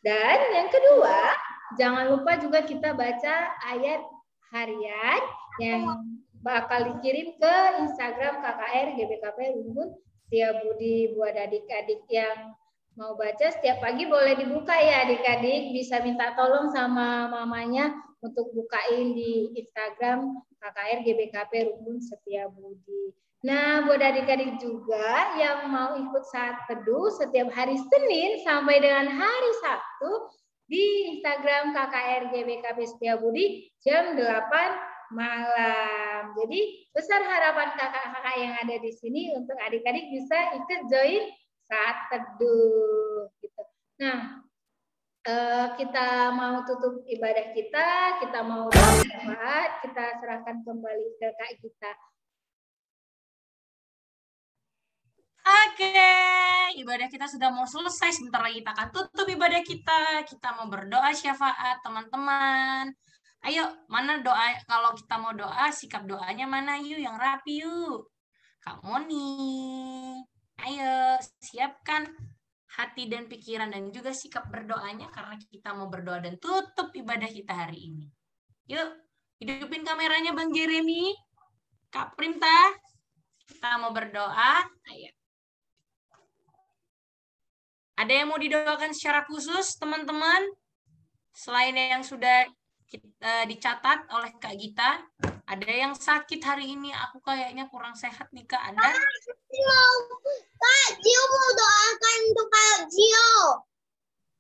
dan yang kedua, jangan lupa juga kita baca ayat harian yang bakal dikirim ke Instagram KKR GBKP Rumbun Setiabudi. Buat adik-adik yang mau baca setiap pagi boleh dibuka ya adik-adik. Bisa minta tolong sama mamanya untuk bukain di Instagram KKR GBKP Rumbun Setiabudi. Nah, buat adik-adik juga yang mau ikut saat teduh setiap hari Senin sampai dengan hari Sabtu di Instagram KKR GBKP Setiabudi jam 8 malam. Jadi besar harapan kakak-kakak yang ada di sini untuk adik-adik bisa ikut join saat teduh. Gitu. Nah, kita mau tutup ibadah kita mau berdoa, kita serahkan kembali ke Kak Gita. Oke, ibadah kita sudah mau selesai. Sebentar lagi kita akan tutup ibadah kita. Kita mau berdoa syafaat, teman-teman. Ayo, mana doa? Kalau kita mau doa, sikap doanya mana yuk? Yang rapi yuk. Kak Moni, ayo siapkan hati dan pikiran dan juga sikap berdoanya karena kita mau berdoa dan tutup ibadah kita hari ini. Yuk, hidupin kameranya Bang Jeremy. Kak Primta, kita mau berdoa. Ayo. Ada yang mau didoakan secara khusus, teman-teman? Selain yang sudah dicatat oleh Kak Gita, ada yang sakit hari ini. Aku kayaknya kurang sehat nih, Kak. Anda? Kak Gio mau doakan untuk Kak Gio.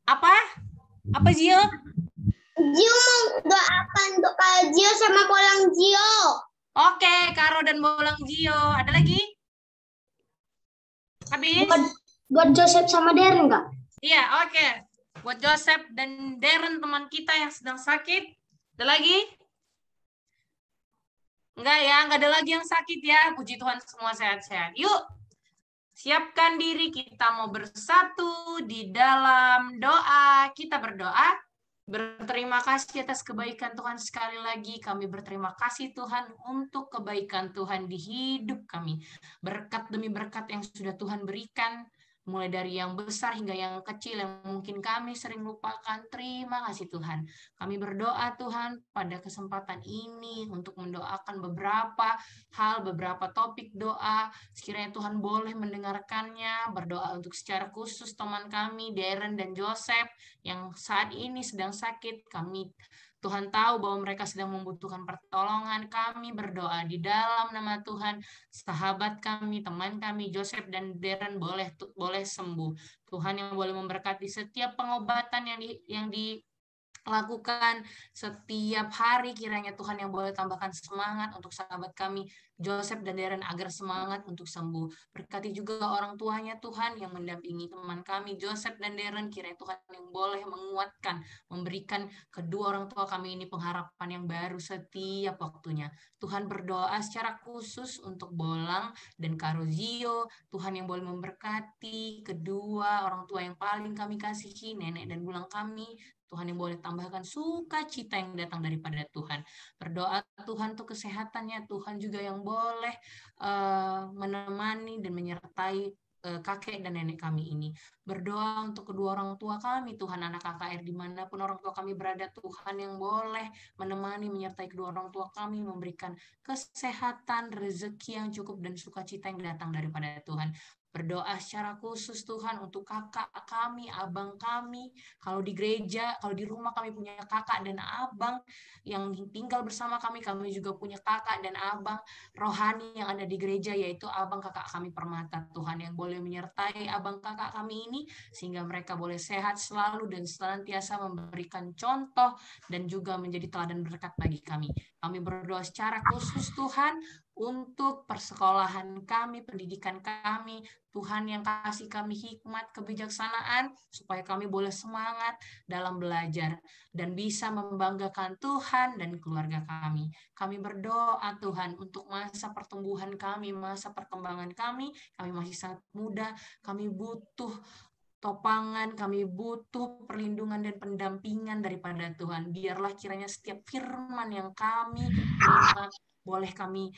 Apa? Apa, Gio? Gio mau doakan untuk Kak Gio sama Bolang Gio. Oke, Karo dan Bolang Gio. Ada lagi? Habis? Buat Joseph sama Darren nggak? Iya, oke. Buat Joseph dan Darren teman kita yang sedang sakit. Ada lagi? Enggak ya, enggak ada lagi yang sakit ya. Puji Tuhan semua sehat-sehat. Yuk, siapkan diri, kita mau bersatu di dalam doa. Kita berdoa. Berterima kasih atas kebaikan Tuhan sekali lagi. Kami berterima kasih Tuhan untuk kebaikan Tuhan di hidup kami. Berkat demi berkat yang sudah Tuhan berikan. Mulai dari yang besar hingga yang kecil yang mungkin kami sering lupakan. Terima kasih Tuhan. Kami berdoa Tuhan pada kesempatan ini untuk mendoakan beberapa hal, beberapa topik doa. Sekiranya Tuhan boleh mendengarkannya. Berdoa untuk secara khusus teman kami, Darren dan Joseph, yang saat ini sedang sakit. Tuhan tahu bahwa mereka sedang membutuhkan pertolongan. Kami berdoa di dalam nama Tuhan, sahabat kami, teman kami, Joseph dan Darren boleh sembuh. Tuhan yang boleh memberkati setiap pengobatan yang dilakukan setiap hari, kiranya Tuhan yang boleh tambahkan semangat untuk sahabat kami Joseph dan Darren agar semangat untuk sembuh. Berkati juga orang tuanya Tuhan yang mendampingi teman kami Joseph dan Darren, kiranya Tuhan yang boleh menguatkan, memberikan kedua orang tua kami ini pengharapan yang baru setiap waktunya. Tuhan berdoa secara khusus untuk Bolang dan Karozio, Tuhan yang boleh memberkati kedua orang tua yang paling kami kasihi, nenek dan bulang kami. Tuhan yang boleh tambahkan sukacita yang datang daripada Tuhan. Berdoa Tuhan untuk kesehatannya, Tuhan juga yang boleh menemani dan menyertai kakek dan nenek kami ini. Berdoa untuk kedua orang tua kami, Tuhan, anak KKR dimanapun orang tua kami berada, Tuhan yang boleh menemani, menyertai kedua orang tua kami, memberikan kesehatan, rezeki yang cukup, dan sukacita yang datang daripada Tuhan. Berdoa secara khusus Tuhan untuk kakak kami, abang kami. Kalau di gereja, kalau di rumah kami punya kakak dan abang yang tinggal bersama kami juga punya kakak dan abang rohani yang ada di gereja, yaitu abang kakak kami Permata. Tuhan yang boleh menyertai abang kakak kami ini sehingga mereka boleh sehat selalu dan senantiasa memberikan contoh dan juga menjadi teladan berkat bagi kami. Kami berdoa secara khusus Tuhan untuk persekolahan kami, pendidikan kami. Tuhan yang kasih kami hikmat, kebijaksanaan, supaya kami boleh semangat dalam belajar dan bisa membanggakan Tuhan dan keluarga kami. Kami berdoa Tuhan untuk masa pertumbuhan kami, masa perkembangan kami masih sangat muda, kami butuh topangan, kami butuh perlindungan dan pendampingan daripada Tuhan. Biarlah kiranya setiap firman yang kami terima boleh kami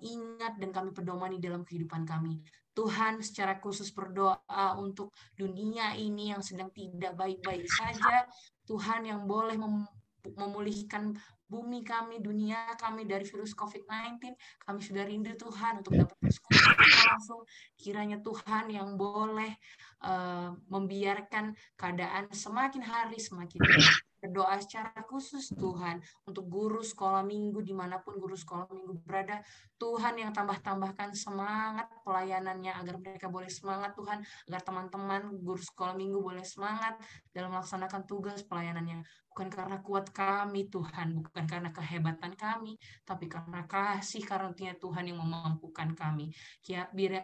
ingat dan kami pedomani dalam kehidupan kami. Tuhan, secara khusus berdoa untuk dunia ini yang sedang tidak baik-baik saja. Tuhan yang boleh memulihkan bumi kami, dunia kami dari virus COVID-19. Kami sudah rindu Tuhan untuk dapat bersekutu langsung. Kiranya Tuhan yang boleh membiarkan keadaan semakin hari semakin baik. Berdoa secara khusus Tuhan untuk guru sekolah minggu dimanapun guru sekolah minggu berada, Tuhan yang tambahkan semangat pelayanannya agar mereka boleh semangat Tuhan, agar teman-teman guru sekolah minggu boleh semangat dalam melaksanakan tugas pelayanannya. bukan karena kuat kami Tuhan, bukan karena kehebatan kami, tapi karena kasih karunia Tuhan yang memampukan kami.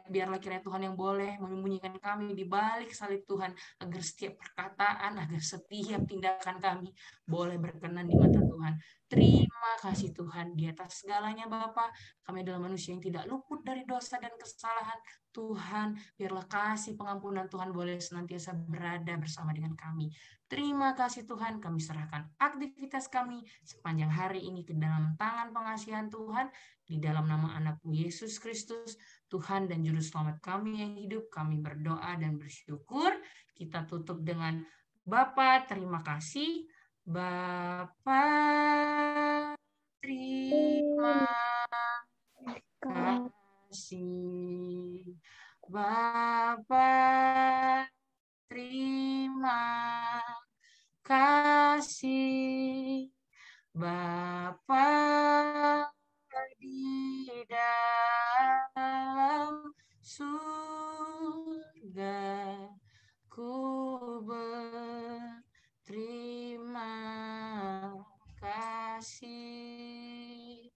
Biarlah kiranya Tuhan yang boleh menyembunyikan kami di balik salib Tuhan, agar setiap perkataan, agar setiap tindakan kami boleh berkenan di mata Tuhan. Terima kasih Tuhan, di atas segalanya Bapa, kami adalah manusia yang tidak luput dari dosa dan kesalahan. Tuhan, biarlah kasih pengampunan Tuhan boleh senantiasa berada bersama dengan kami. Terima kasih Tuhan, kami serahkan aktivitas kami sepanjang hari ini ke dalam tangan pengasihan Tuhan, di dalam nama anak-Mu Yesus Kristus, Tuhan dan Juru Selamat kami yang hidup. Kami berdoa dan bersyukur. Kita tutup dengan Bapa, terima kasih. Bapa, terima kasih. Bapa, terima kasih. Bapa di dalam surga, ku berterima kasih.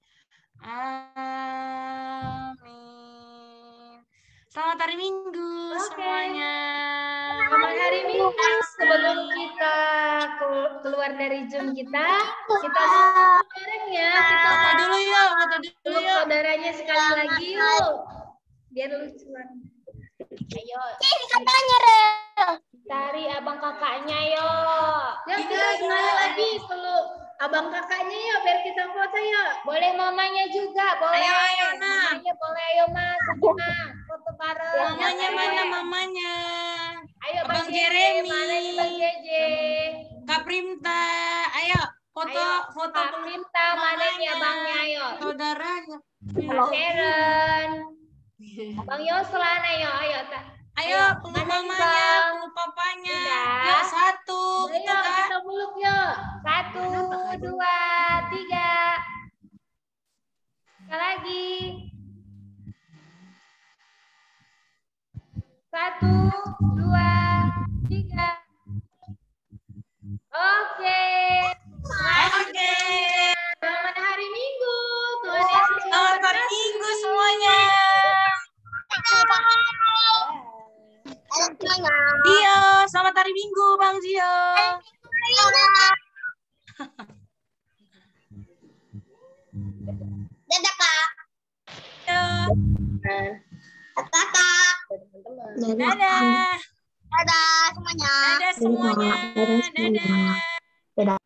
Amin. Selamat hari Minggu semuanya. Selamat hari Minggu. Sebelum kita keluar dari Zoom kita bareng ya. Kita Foto dulu yuk, foto dulu peluk yuk. saudaranya sekali lagi yuk. Biar lucu. Ayo. Cari abang kakaknya yuk. Ya udah sekali lagi peluk abang kakaknya yuk biar kita foto yuk. Boleh mamanya juga, boleh. Ayo, Nak. Mamanya boleh, ayo Mas. Nah, foto bareng. Mamanya mana mamanya? Ayo Abang Bang Jeremy. Mana nih Bang Jeje? Kak Primta, ayo foto foto Kak Primta, mana nih abangnya, ayo. Saudaranya. Sharon. Bang Yoslan, ayo. Ayo peluk Mana nih, mamanya, Bang? peluk papanya. Udah. Yuk satu, Ayo gitu kan? kita peluk yuk. 1, 2, 3. Sekali lagi. 1, 2, 3. Oke. Oke. Selamat hari Minggu. Tuhan Yesus Selamat hari Minggu semuanya. Dio, selamat hari Minggu Bang Zio. Dadah Kak. Kakak. Dadah. Dadah semuanya. Dadah semuanya. Dadah.